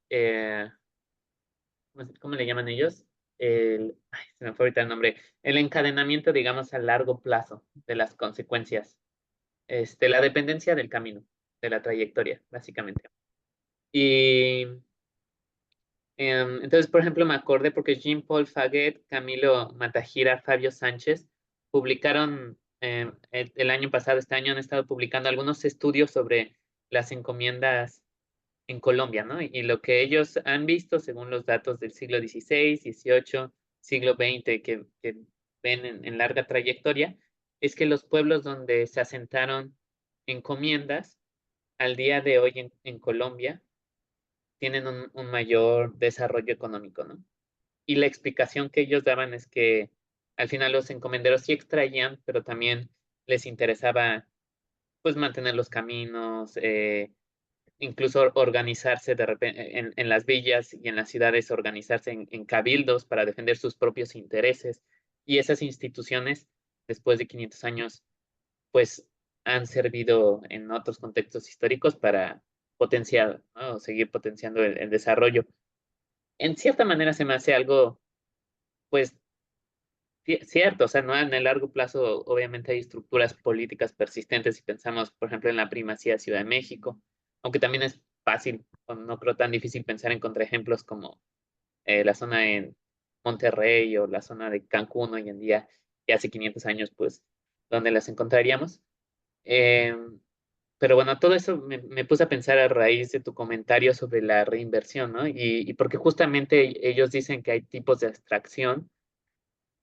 ¿cómo le llaman ellos? Se me fue ahorita el nombre, el encadenamiento, digamos, a largo plazo de las consecuencias, la dependencia del camino, de la trayectoria, básicamente. Y entonces, por ejemplo, me acordé porque Jean-Paul Faget, Camilo Matajira, Fabio Sánchez publicaron el año pasado, este año han estado publicando algunos estudios sobre las encomiendas en Colombia, ¿no? Y lo que ellos han visto, según los datos del siglo XVI, XVIII, siglo XX, que ven en larga trayectoria, es que los pueblos donde se asentaron encomiendas, al día de hoy en Colombia, tienen un mayor desarrollo económico, ¿no? Y la explicación que ellos daban es que al final los encomenderos sí extraían, pero también les interesaba, pues, mantener los caminos, incluso organizarse de repente en las villas y en las ciudades, organizarse en cabildos para defender sus propios intereses. Y esas instituciones, después de 500 años, pues han servido en otros contextos históricos para potenciar, ¿no? O seguir potenciando el desarrollo. En cierta manera se me hace algo, pues, cierto, o sea, no en el largo plazo, obviamente hay estructuras políticas persistentes si pensamos, por ejemplo, en la primacía de Ciudad de México, aunque también es fácil, o no creo tan difícil pensar en contraejemplos como la zona en Monterrey o la zona de Cancún hoy en día, y hace 500 años, pues, donde las encontraríamos. Eh, pero bueno, todo eso me puse a pensar a raíz de tu comentario sobre la reinversión, ¿no? Y porque justamente ellos dicen que hay tipos de abstracción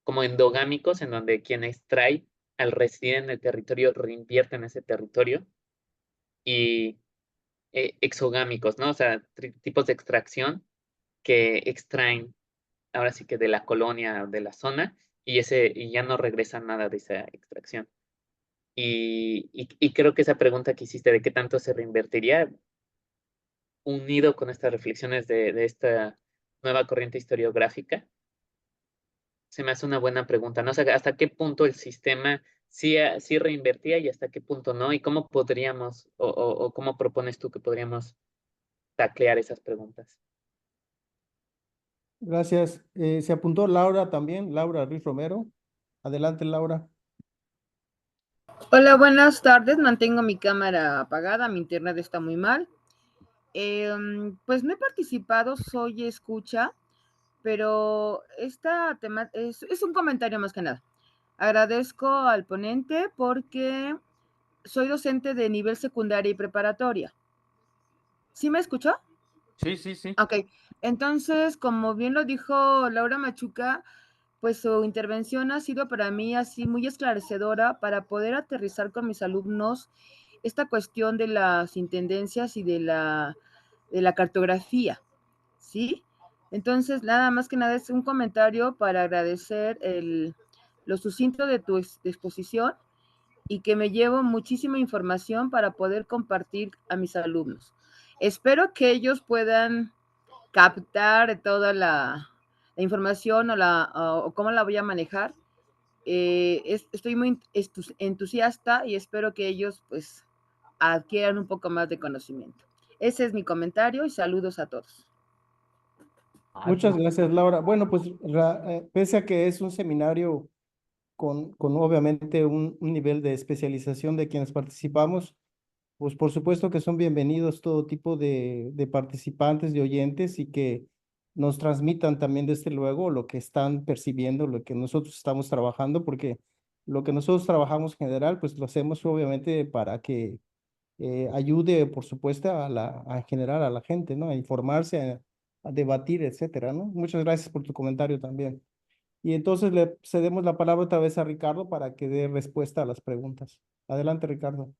como endogámicos, en donde quien extrae al residir en el territorio reinvierte en ese territorio, y exogámicos, ¿no? O sea, tipos de extracción que extraen ahora sí que de la colonia, de la zona, y ya no regresa nada de esa extracción. Y creo que esa pregunta que hiciste de qué tanto se reinvertiría, unido con estas reflexiones de esta nueva corriente historiográfica, se me hace una buena pregunta, ¿no? O sea, ¿hasta qué punto el sistema sí reinvertía y hasta qué punto no? ¿Y cómo podríamos, o cómo propones tú que podríamos taclear esas preguntas? Gracias. Se apuntó Laura también, Laura Ruiz Romero. Adelante, Laura. Hola, buenas tardes. Mantengo mi cámara apagada, mi internet está muy mal. Pues no he participado, soy escucha, pero esta tema es un comentario más que nada. Agradezco al ponente porque soy docente de nivel secundaria y preparatoria. ¿Sí me escuchó? Sí, sí, sí. Ok, entonces, como bien lo dijo Laura Machuca, pues su intervención ha sido para mí así muy esclarecedora para poder aterrizar con mis alumnos esta cuestión de las intendencias y de la cartografía, ¿sí? Entonces, nada más que nada es un comentario para agradecer lo sucinto de tu exposición y que me llevo muchísima información para poder compartir a mis alumnos. Espero que ellos puedan captar toda la información o cómo la voy a manejar. Estoy muy entusiasta y espero que ellos pues adquieran un poco más de conocimiento. Ese es mi comentario y saludos a todos. Ay, Muchas pues, gracias, Laura. Bueno, pues pese a que es un seminario con obviamente un nivel de especialización de quienes participamos, pues por supuesto que son bienvenidos todo tipo de participantes, de oyentes y que nos transmitan también desde luego lo que están percibiendo, lo que nosotros estamos trabajando, porque lo que nosotros trabajamos en general, pues lo hacemos obviamente para que ayude, por supuesto, a generar a la gente, ¿no? A informarse, a debatir, etcétera, ¿no? Muchas gracias por tu comentario también. Y entonces le cedemos la palabra otra vez a Ricardo para que dé respuesta a las preguntas. Adelante, Ricardo.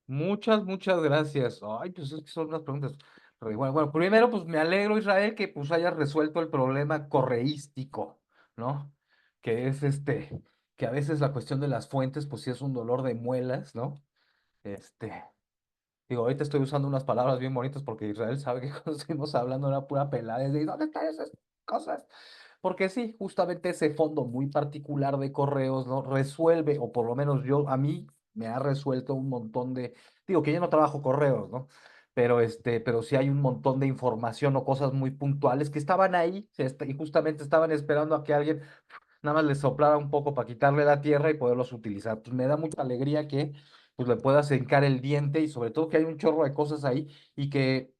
muchas gracias. Ay, pues es que son unas preguntas. Bueno, primero, pues me alegro, Israel, que pues hayas resuelto el problema correístico, ¿no? Que es que a veces la cuestión de las fuentes, pues sí es un dolor de muelas, ¿no? Este, Digo, ahorita estoy usando unas palabras bien bonitas porque Israel sabe que cuando estuvimos hablando era pura pelada. Es de, ¿dónde están esas cosas? Porque sí, justamente ese fondo muy particular de correos, ¿no? Resuelve, o por lo menos a mí me ha resuelto un montón de, digo que yo no trabajo correos, ¿no? pero sí hay un montón de información o cosas muy puntuales que estaban ahí y justamente estaban esperando a que alguien nada más les soplara un poco para quitarle la tierra y poderlos utilizar. Pues me da mucha alegría que pues le puedas hincar el diente y sobre todo que hay un chorro de cosas ahí y que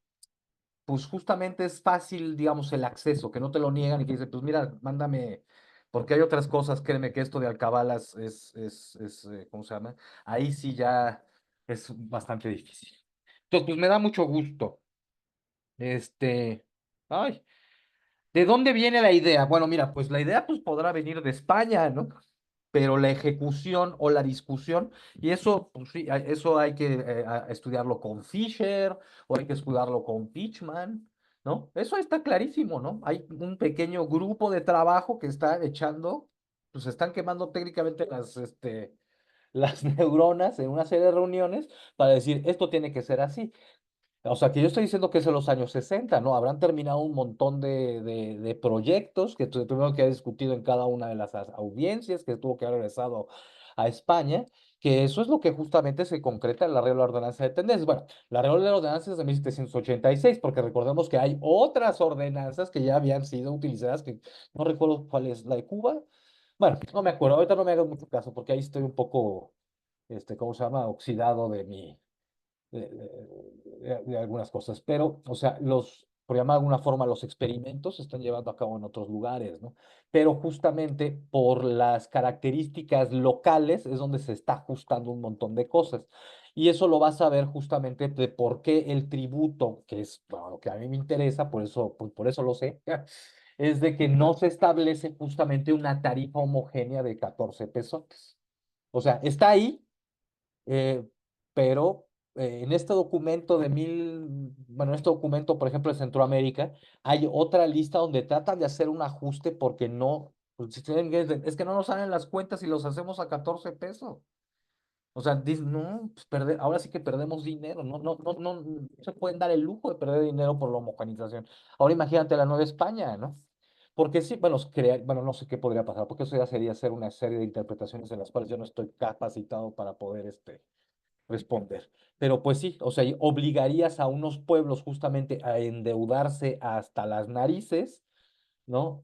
pues justamente es fácil, digamos, el acceso, que no te lo niegan y que dicen, pues mira, mándame, porque hay otras cosas, créeme que esto de alcabalas ¿cómo se llama? Ahí sí ya es bastante difícil. Entonces, pues me da mucho gusto. Este, ay, ¿de dónde viene la idea? Bueno, mira, pues la idea pues podrá venir de España, ¿no? Pero la ejecución o la discusión, y eso, pues sí, eso hay que estudiarlo con Fisher o hay que estudiarlo con Pitchman, ¿no? Eso está clarísimo, ¿no? Hay un pequeño grupo de trabajo que está echando, pues están quemando técnicamente las neuronas en una serie de reuniones para decir, esto tiene que ser así. O sea, que yo estoy diciendo que es en los años 60, ¿no? Habrán terminado un montón de proyectos que tuvieron que haber discutido en cada una de las audiencias, que tuvo que haber regresado a España, que eso es lo que justamente se concreta en la Regla de la Ordenanza de Tendencias. Bueno, la Regla de la Ordenanza es de 1786, porque recordemos que hay otras ordenanzas que ya habían sido utilizadas, que no recuerdo cuál es, la de Cuba. Bueno, no me acuerdo, ahorita no me hagas mucho caso, porque ahí estoy un poco, ¿cómo se llama? Oxidado de algunas cosas, pero, o sea, por llamar de alguna forma, los experimentos se están llevando a cabo en otros lugares, ¿no? Pero justamente por las características locales es donde se está ajustando un montón de cosas. Y eso lo vas a ver justamente de por qué el tributo, que es bueno, lo que a mí me interesa, por eso lo sé, es de que no se establece justamente una tarifa homogénea de 14 pesos. O sea, está ahí, eh, pero en este documento bueno, en este documento, por ejemplo, de Centroamérica, hay otra lista donde tratan de hacer un ajuste porque no, pues, si tienen es que no nos salen las cuentas y los hacemos a 14 pesos. O sea, dicen, no, pues ahora sí que perdemos dinero, no se pueden dar el lujo de perder dinero por la homogenización. Ahora imagínate la Nueva España, ¿no? Porque sí, bueno, bueno, no sé qué podría pasar, porque eso ya sería hacer una serie de interpretaciones en las cuales yo no estoy capacitado para poder responder. Pero pues sí, o sea, y obligarías a unos pueblos justamente a endeudarse hasta las narices, ¿no?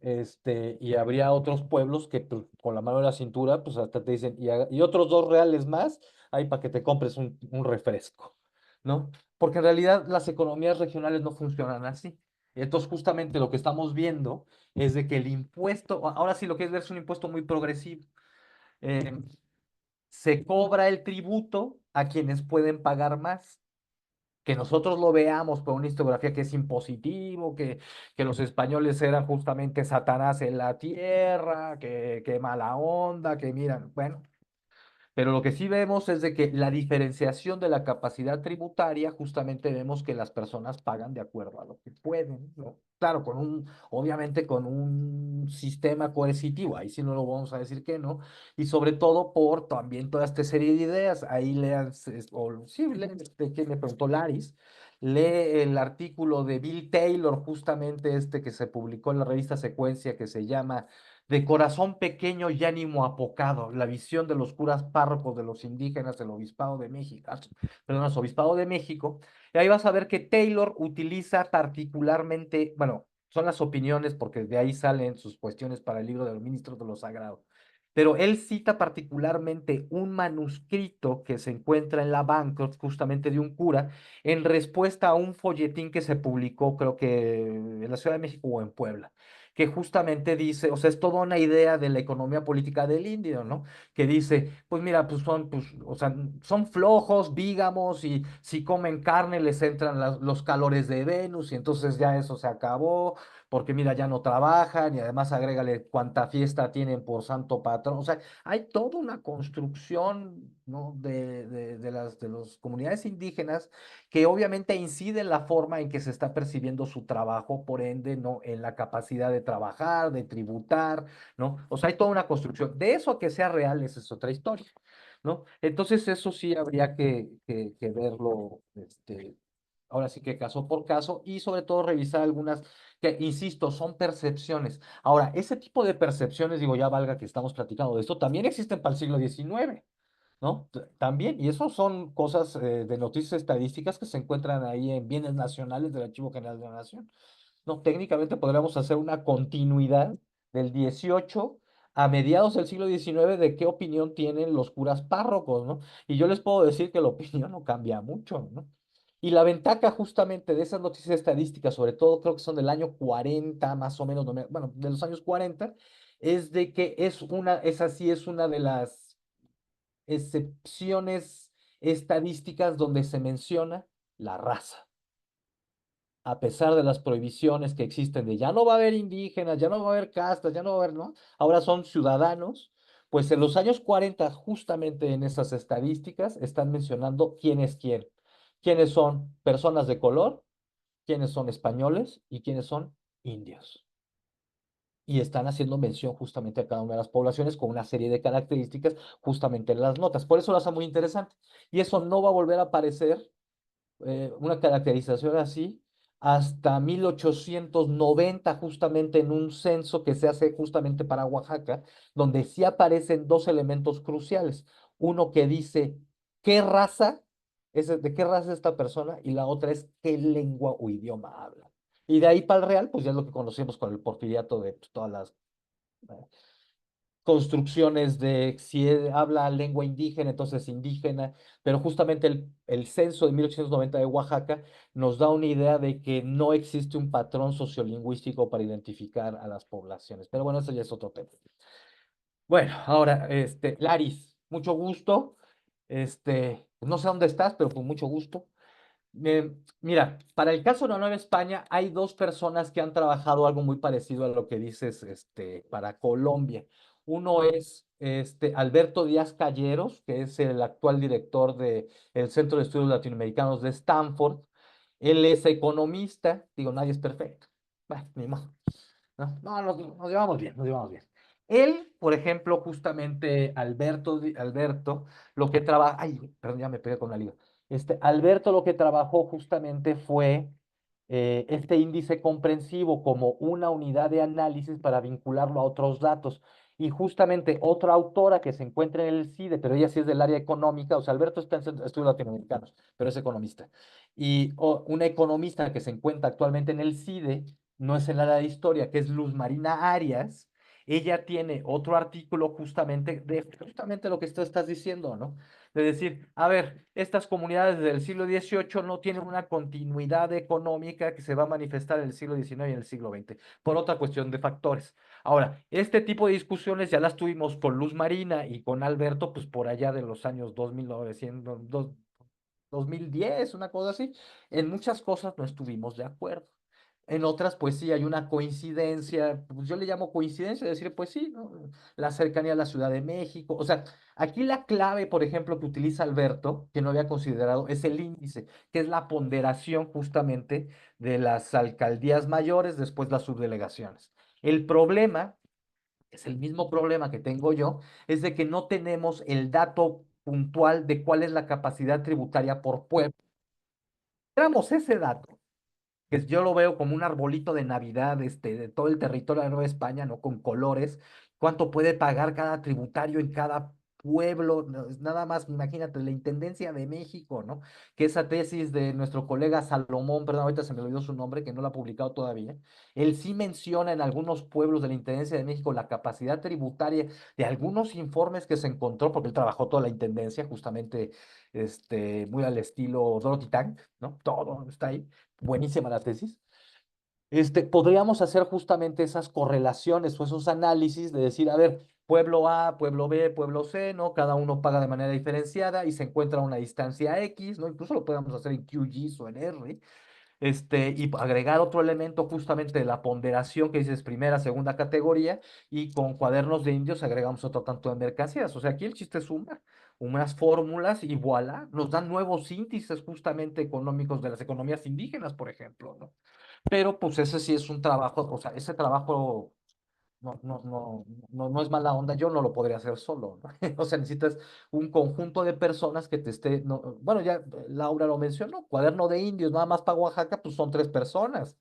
Y habría otros pueblos que pues, con la mano de la cintura, pues hasta te dicen, y otros 2 reales más, ahí para que te compres un refresco, ¿no? Porque en realidad las economías regionales no funcionan así. Entonces, justamente lo que estamos viendo es de que el impuesto, ahora sí lo que es ver es un impuesto muy progresivo. Eh, Se cobra el tributo a quienes pueden pagar más. Que nosotros lo veamos por una historiografía que es impositivo, que los españoles eran justamente Satanás en la tierra, que mala onda, que miran, bueno, pero lo que sí vemos es de que la diferenciación de la capacidad tributaria, justamente vemos que las personas pagan de acuerdo a lo que pueden, ¿no? Claro, obviamente con un sistema coercitivo, ahí sí no lo vamos a decir que no, y sobre todo por también toda esta serie de ideas, ahí lean, o sí, lean, que me preguntó Laris, lee el artículo de Bill Taylor, justamente que se publicó en la revista Secuencia, que se llama de corazón pequeño y ánimo apocado, la visión de los curas párrocos de los indígenas del Obispado de México, perdón, el Obispado de México, y ahí vas a ver que Taylor utiliza particularmente, bueno, son las opiniones porque de ahí salen sus cuestiones para el libro de los ministros de lo sagrado, pero él cita particularmente un manuscrito que se encuentra en la Bancroft, justamente de un cura, en respuesta a un folletín que se publicó, creo que en la Ciudad de México o en Puebla, que justamente dice, o sea, es toda una idea de la economía política del indio, ¿no? Que dice, pues mira, pues, o sea, son flojos, vígamos, y si comen carne les entran los calores de Venus, y entonces ya eso se acabó, porque mira, ya no trabajan, y además agrégale cuánta fiesta tienen por santo patrón, o sea, hay toda una construcción, ¿no? De las comunidades indígenas que obviamente incide en la forma en que se está percibiendo su trabajo, por ende, ¿no? En la capacidad de trabajar, de tributar, ¿no? O sea, hay toda una construcción. De eso a que sea real, esa es otra historia, ¿no? Entonces, eso sí habría que verlo, ahora sí que caso por caso, y sobre todo revisar algunas que, insisto, son percepciones. Ahora, ese tipo de percepciones, digo, ya valga que estamos platicando de esto, también existen para el siglo XIX. ¿no? También, y eso son cosas de noticias estadísticas que se encuentran ahí en bienes nacionales del Archivo General de la Nación. No, técnicamente podríamos hacer una continuidad del 18 a mediados del siglo XIX de qué opinión tienen los curas párrocos, ¿no? Y yo les puedo decir que la opinión no cambia mucho, ¿no? Y la ventaja justamente de esas noticias estadísticas, sobre todo creo que son del año 40, más o menos, bueno, de los años 40, es de que esa sí es una de las excepciones estadísticas donde se menciona la raza. A pesar de las prohibiciones que existen de ya no va a haber indígenas, ya no va a haber castas, ya no va a haber, ¿no? Ahora son ciudadanos, pues en los años 40, justamente en esas estadísticas, están mencionando quién es quién. Quiénes son personas de color, quiénes son españoles y quiénes son indios. Y están haciendo mención justamente a cada una de las poblaciones con una serie de características justamente en las notas. Por eso lo hace muy interesante. Y eso no va a volver a aparecer una caracterización así hasta 1890, justamente en un censo que se hace justamente para Oaxaca, donde sí aparecen dos elementos cruciales. Uno que dice qué raza, de qué raza es esta persona, y la otra es qué lengua o idioma habla. Y de ahí para el real, pues ya es lo que conocemos con el porfiriato de pues, todas las eh, construcciones de si habla lengua indígena, entonces indígena, pero justamente el censo de 1890 de Oaxaca nos da una idea de que no existe un patrón sociolingüístico para identificar a las poblaciones. Pero bueno, eso ya es otro tema. Bueno, ahora, Laris, mucho gusto. No sé dónde estás, pero con mucho gusto. Mira, para el caso de la Nueva España, hay dos personas que han trabajado algo muy parecido a lo que dices, para Colombia. Uno es Alberto Díaz Calleros, que es el actual director del Centro de Estudios Latinoamericanos de Stanford. Él es economista, digo, nadie es perfecto. Bueno, ni modo. No, nos llevamos bien, nos llevamos bien. Él, por ejemplo, justamente Alberto, lo que trabaja, ay, perdón, ya me pegué con la liga. Alberto lo que trabajó justamente fue este índice comprensivo como una unidad de análisis para vincularlo a otros datos. Y justamente otra autora que se encuentra en el CIDE, pero ella sí es del área económica, o sea, Alberto está en estudios latinoamericanos, pero es economista. Y una economista que se encuentra actualmente en el CIDE, no es en el área de historia, que es Luz Marina Arias. Ella tiene otro artículo justamente de justamente lo que tú estás diciendo, ¿no? De decir, a ver, estas comunidades del siglo XVIII no tienen una continuidad económica que se va a manifestar en el siglo XIX y en el siglo XX, por otra cuestión de factores. Ahora, este tipo de discusiones ya las tuvimos con Luz Marina y con Alberto, pues por allá de los años 2900, 2010, una cosa así. En muchas cosas no estuvimos de acuerdo. En otras, pues sí, hay una coincidencia, pues yo le llamo coincidencia, decir, pues sí, ¿no? La cercanía a la Ciudad de México. O sea, aquí la clave, por ejemplo, que utiliza Alberto, que no había considerado, es el índice, que es la ponderación justamente de las alcaldías mayores, después las subdelegaciones. El problema, es el mismo problema que tengo yo, es de que no tenemos el dato puntual de cuál es la capacidad tributaria por pueblo. Tenemos ese dato que yo lo veo como un arbolito de Navidad, de todo el territorio de Nueva España, ¿no? Con colores, cuánto puede pagar cada tributario en cada pueblo, nada más, imagínate, la Intendencia de México, ¿no? Que esa tesis de nuestro colega Salomón, perdón, ahorita se me olvidó su nombre, que no lo ha publicado todavía, él sí menciona en algunos pueblos de la Intendencia de México la capacidad tributaria de algunos informes que se encontró, porque él trabajó toda la Intendencia, justamente, muy al estilo Dorothy Tang, ¿no? Todo está ahí. Buenísima la tesis. Podríamos hacer justamente esas correlaciones o esos análisis de decir, a ver, pueblo A, pueblo B, pueblo C, ¿no? Cada uno paga de manera diferenciada y se encuentra a una distancia X, ¿no? Incluso lo podemos hacer en QGIS o en R, y agregar otro elemento justamente de la ponderación que dices primera, segunda categoría, y con cuadernos de indios agregamos otro tanto de mercancías. O sea, aquí el chiste es sumar unas fórmulas y voilà, nos dan nuevos índices justamente económicos de las economías indígenas, por ejemplo, ¿no? Pero pues ese sí es un trabajo, o sea, ese trabajo no es mala onda, yo no lo podría hacer solo, ¿no? O sea, necesitas un conjunto de personas que te esté, bueno, ya Laura lo mencionó, cuaderno de indios, nada más para Oaxaca, pues son 3 personas,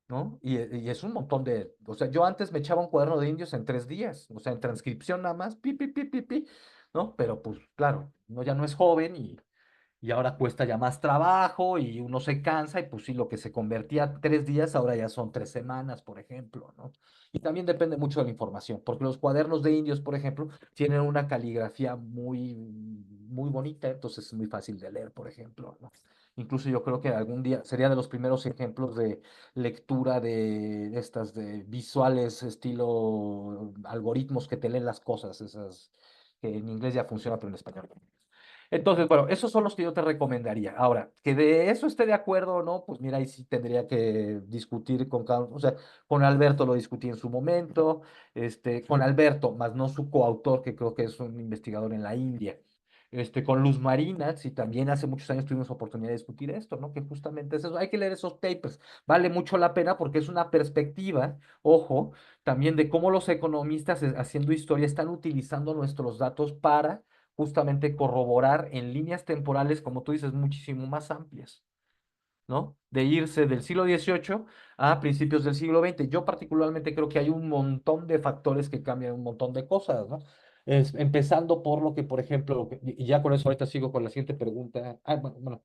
¿no? Y es un montón o sea, yo antes me echaba un cuaderno de indios en 3 días, o sea, en transcripción nada más, pi, pi, pi, pi, pi. ¿no? Pero pues claro, uno ya no es joven y ahora cuesta ya más trabajo y uno se cansa y pues sí, lo que se convertía 3 días ahora ya son 3 semanas, por ejemplo, ¿no? Y también depende mucho de la información, porque los cuadernos de indios, por ejemplo, tienen una caligrafía muy bonita, entonces es muy fácil de leer, por ejemplo, ¿no? Incluso yo creo que algún día sería de los primeros ejemplos de lectura de estas de visuales, estilo algoritmos que te leen las cosas, esas que en inglés ya funciona, pero en español no. Entonces, bueno, esos son los que yo te recomendaría. Ahora, que de eso esté de acuerdo o no, pues mira, ahí sí tendría que discutir con cada, o sea, con Alberto lo discutí en su momento, con Alberto, más no su coautor, que creo que es un investigador en la India. Con Luz Marina, sí, también hace muchos años tuvimos oportunidad de discutir esto, ¿no? Que justamente es eso, hay que leer esos papers, vale mucho la pena porque es una perspectiva, ojo, también de cómo los economistas haciendo historia están utilizando nuestros datos para justamente corroborar en líneas temporales, como tú dices, muchísimo más amplias, ¿no? De irse del siglo XVIII a principios del siglo XX. Yo particularmente creo que hay un montón de factores que cambian un montón de cosas, ¿no? Empezando por lo que, por ejemplo, y ya con eso ahorita sigo con la siguiente pregunta, bueno,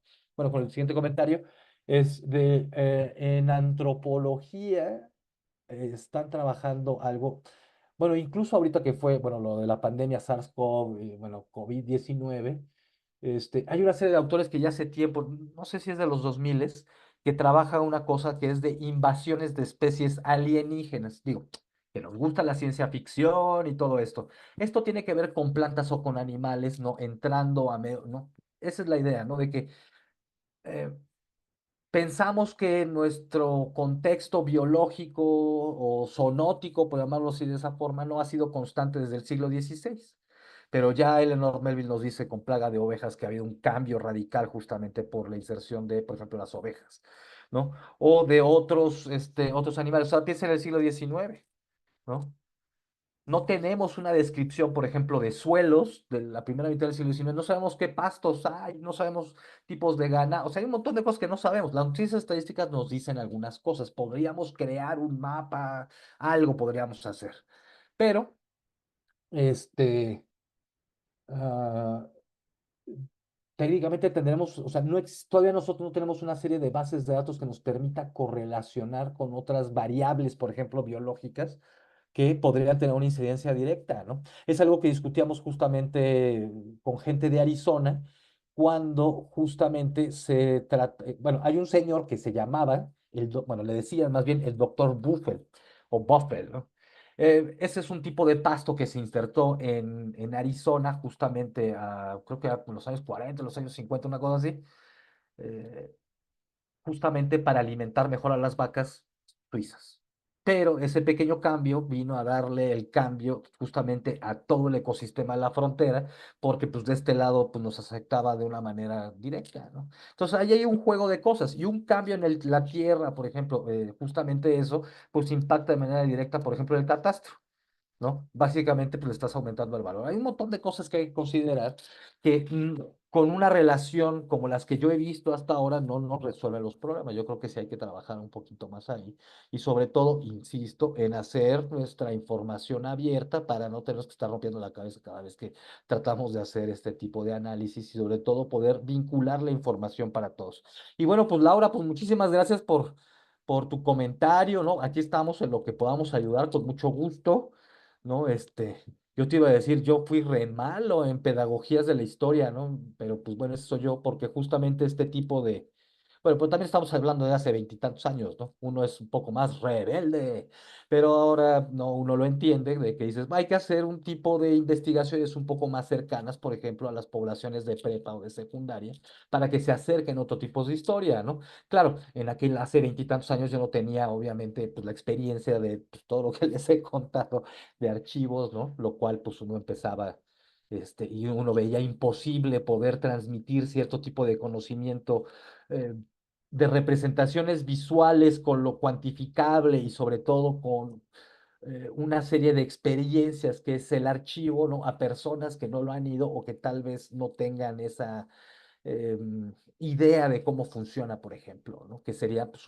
con el siguiente comentario, es en antropología están trabajando algo, bueno, incluso ahorita que fue, bueno, lo de la pandemia SARS-CoV, bueno, COVID-19, hay una serie de autores que ya hace tiempo, no sé si es de los 2000, que trabaja una cosa que es de invasiones de especies alienígenas. Digo, que nos gusta la ciencia ficción y todo esto. Esto tiene que ver con plantas o con animales, ¿no? Entrando a medio, ¿no? Esa es la idea, ¿no? De que eh, pensamos que nuestro contexto biológico o zoonótico, por llamarlo así de esa forma, no ha sido constante desde el siglo XVI. Pero ya Eleanor Melville nos dice con Plaga de Ovejas que ha habido un cambio radical justamente por la inserción de, por ejemplo, las ovejas, ¿no? O de otros animales. O sea, piensa en el siglo XIX, ¿no? No tenemos una descripción, por ejemplo, de suelos de la primera mitad del siglo XIX. No sabemos qué pastos hay, no sabemos tipos de ganado. O sea, hay un montón de cosas que no sabemos. Las ciencias estadísticas nos dicen algunas cosas. Podríamos crear un mapa, algo podríamos hacer. Pero, este, ah, técnicamente tendremos, o sea, todavía nosotros no tenemos una serie de bases de datos que nos permita correlacionar con otras variables, por ejemplo, biológicas, que podrían tener una incidencia directa, ¿no? Es algo que discutíamos justamente con gente de Arizona, cuando justamente se trata, bueno, hay un señor que se llamaba, bueno, le decían más bien el doctor Buffel, o Buffel, ¿no? Ese es un tipo de pasto que se insertó en Arizona justamente creo que en los años 40, los años 50, una cosa así, eh, justamente para alimentar mejor a las vacas suizas. Pero ese pequeño cambio vino a darle el cambio justamente a todo el ecosistema de la frontera, porque pues de este lado pues nos afectaba de una manera directa, ¿no? Entonces ahí hay un juego de cosas y un cambio en la tierra, por ejemplo, justamente eso, pues impacta de manera directa, por ejemplo, el catastro. ¿No? Básicamente, pues le estás aumentando el valor. Hay un montón de cosas que hay que considerar que con una relación como las que yo he visto hasta ahora no nos resuelven los problemas. Yo creo que sí hay que trabajar un poquito más ahí. Y sobre todo, insisto, en hacer nuestra información abierta para no tener que estar rompiendo la cabeza cada vez que tratamos de hacer este tipo de análisis y sobre todo poder vincular la información para todos. Y bueno, pues Laura, pues muchísimas gracias por tu comentario, ¿no? Aquí estamos en lo que podamos ayudar con mucho gusto. ¿No? Yo te iba a decir, yo fui re malo en pedagogías de la historia, ¿no? Pero pues bueno, eso soy yo, porque justamente este tipo bueno, pues también estamos hablando de hace veintitantos años, ¿no? Uno es un poco más rebelde, pero ahora no, uno lo entiende, de que dices, hay que hacer un tipo de investigaciones un poco más cercanas, por ejemplo, a las poblaciones de prepa o de secundaria, para que se acerquen a otro tipo de historia, ¿no? Claro, hace veintitantos años yo no tenía, obviamente, pues la experiencia de pues, todo lo que les he contado de archivos, ¿no? Lo cual, pues uno empezaba, y uno veía imposible poder transmitir cierto tipo de conocimiento eh, de representaciones visuales con lo cuantificable y sobre todo con una serie de experiencias que es el archivo, ¿no? A personas que no lo han ido o que tal vez no tengan idea de cómo funciona, por ejemplo, ¿no? Que sería pues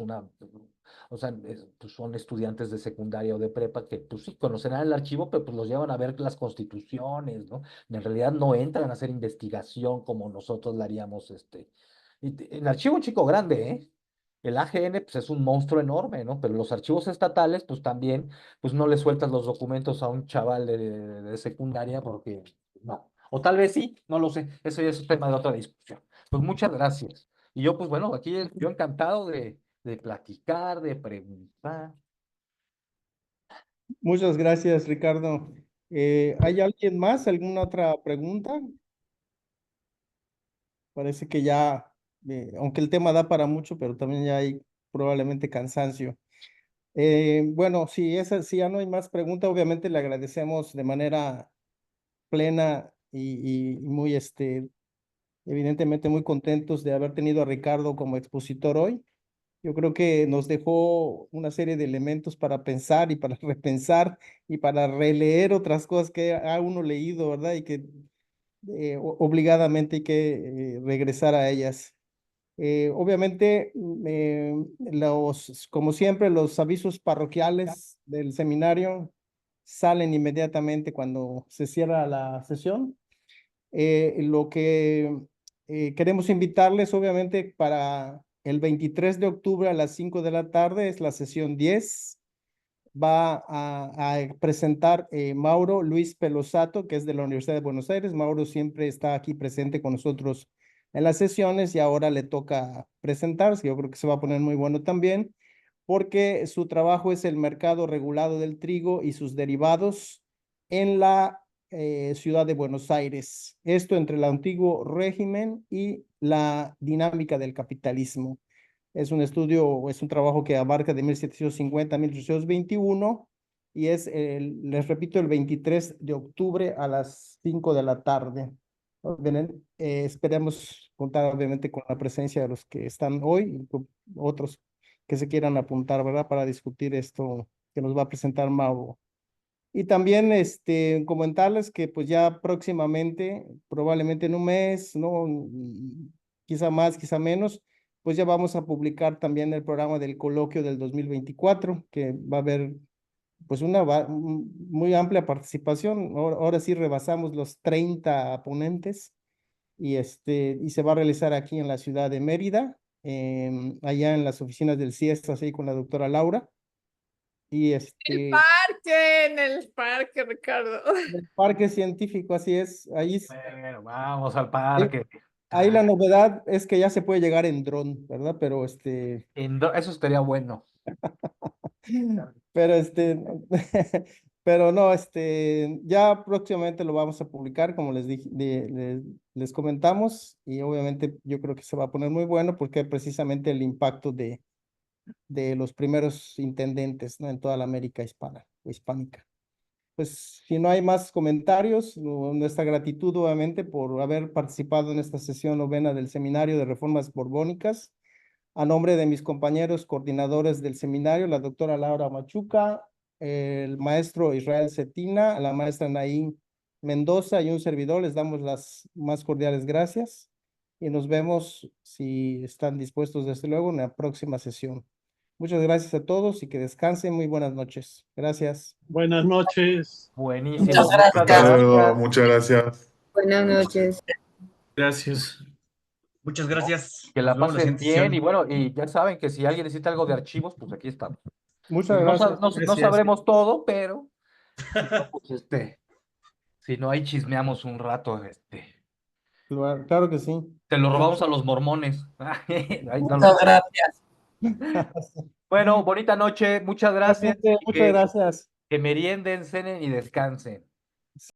o sea, pues son estudiantes de secundaria o de prepa que pues sí conocerán el archivo, pero pues los llevan a ver las constituciones, ¿no? En realidad no entran a hacer investigación como nosotros la haríamos, el archivo un chico grande, ¿eh? El AGN pues es un monstruo enorme, ¿no? Pero los archivos estatales pues también, pues no le sueltas los documentos a un chaval de secundaria porque no. O tal vez sí, no lo sé. Eso ya es un tema de otra discusión. Pues muchas gracias. Y yo, pues bueno, aquí yo encantado de platicar, de preguntar. Muchas gracias, Ricardo. ¿Hay alguien más? ¿Alguna otra pregunta? Parece que ya, aunque el tema da para mucho, pero también ya hay probablemente cansancio. Bueno, si ya no hay más preguntas, obviamente le agradecemos de manera plena y muy, evidentemente muy contentos de haber tenido a Ricardo como expositor hoy. Yo creo que nos dejó una serie de elementos para pensar y para repensar y para releer otras cosas que ha uno leído, ¿verdad? Y que obligadamente hay que regresar a ellas. Obviamente, como siempre, los avisos parroquiales del seminario salen inmediatamente cuando se cierra la sesión. Lo que queremos invitarles, obviamente, para el 23 de octubre a las 5 de la tarde es la sesión 10. Va a presentar Mauro Luis Pelosato, que es de la Universidad de Buenos Aires. Mauro siempre está aquí presente con nosotros en las sesiones y ahora le toca presentarse. Yo creo que se va a poner muy bueno también, porque su trabajo es el mercado regulado del trigo y sus derivados en la ciudad de Buenos Aires. Esto entre el antiguo régimen y la dinámica del capitalismo. Es un estudio, es un trabajo que abarca de 1750 a 1821 y es, les repito, el 23 de octubre a las 5 de la tarde. Bien, esperemos contar obviamente con la presencia de los que están hoy y con otros que se quieran apuntar, ¿verdad? Para discutir esto que nos va a presentar Mauro. Y también comentarles que pues ya próximamente, probablemente en un mes, ¿no? Quizá más, quizá menos, pues ya vamos a publicar también el programa del coloquio del 2024, que va a haber pues una muy amplia participación. Ahora sí rebasamos los 30 ponentes y se va a realizar aquí en la ciudad de Mérida, allá en las oficinas del CIESTAS, así con la doctora Laura. Y En el parque, Ricardo. el parque científico, así es. Bueno, vamos al parque. Ahí la novedad es que ya se puede llegar en dron, ¿verdad? Pero Eso estaría bueno. pero pero no, ya próximamente lo vamos a publicar, como les dije, les comentamos, y obviamente yo creo que se va a poner muy bueno porque precisamente el impacto de los primeros intendentes, ¿no? En toda la América hispana o hispánica. Pues si no hay más comentarios, nuestra gratitud obviamente por haber participado en esta sesión novena del Seminario de Reformas Borbónicas. A nombre de mis compañeros coordinadores del seminario, la doctora Laura Machuca, el maestro Israel Cetina, la maestra Naín Mendoza y un servidor, les damos las más cordiales gracias y nos vemos, si están dispuestos desde luego, en la próxima sesión. Muchas gracias a todos y que descansen. Muy buenas noches. Gracias. Buenas noches. Buenísimo. Muchas gracias. Hasta luego, muchas gracias. Buenas noches. Gracias. Muchas gracias. Que Nos la vemos en la pasen siguiente bien sesión. y bueno, y ya saben que si alguien necesita algo de archivos, pues aquí estamos. Muchas No, gracias. no Gracias. sabremos todo, pero pues, si no, ahí chismeamos un rato, Claro que sí. te lo robamos a los mormones. Ahí no Muchas gracias. Bueno, bonita noche, muchas gracias. Muchas gracias. Que merienden, cenen y descansen.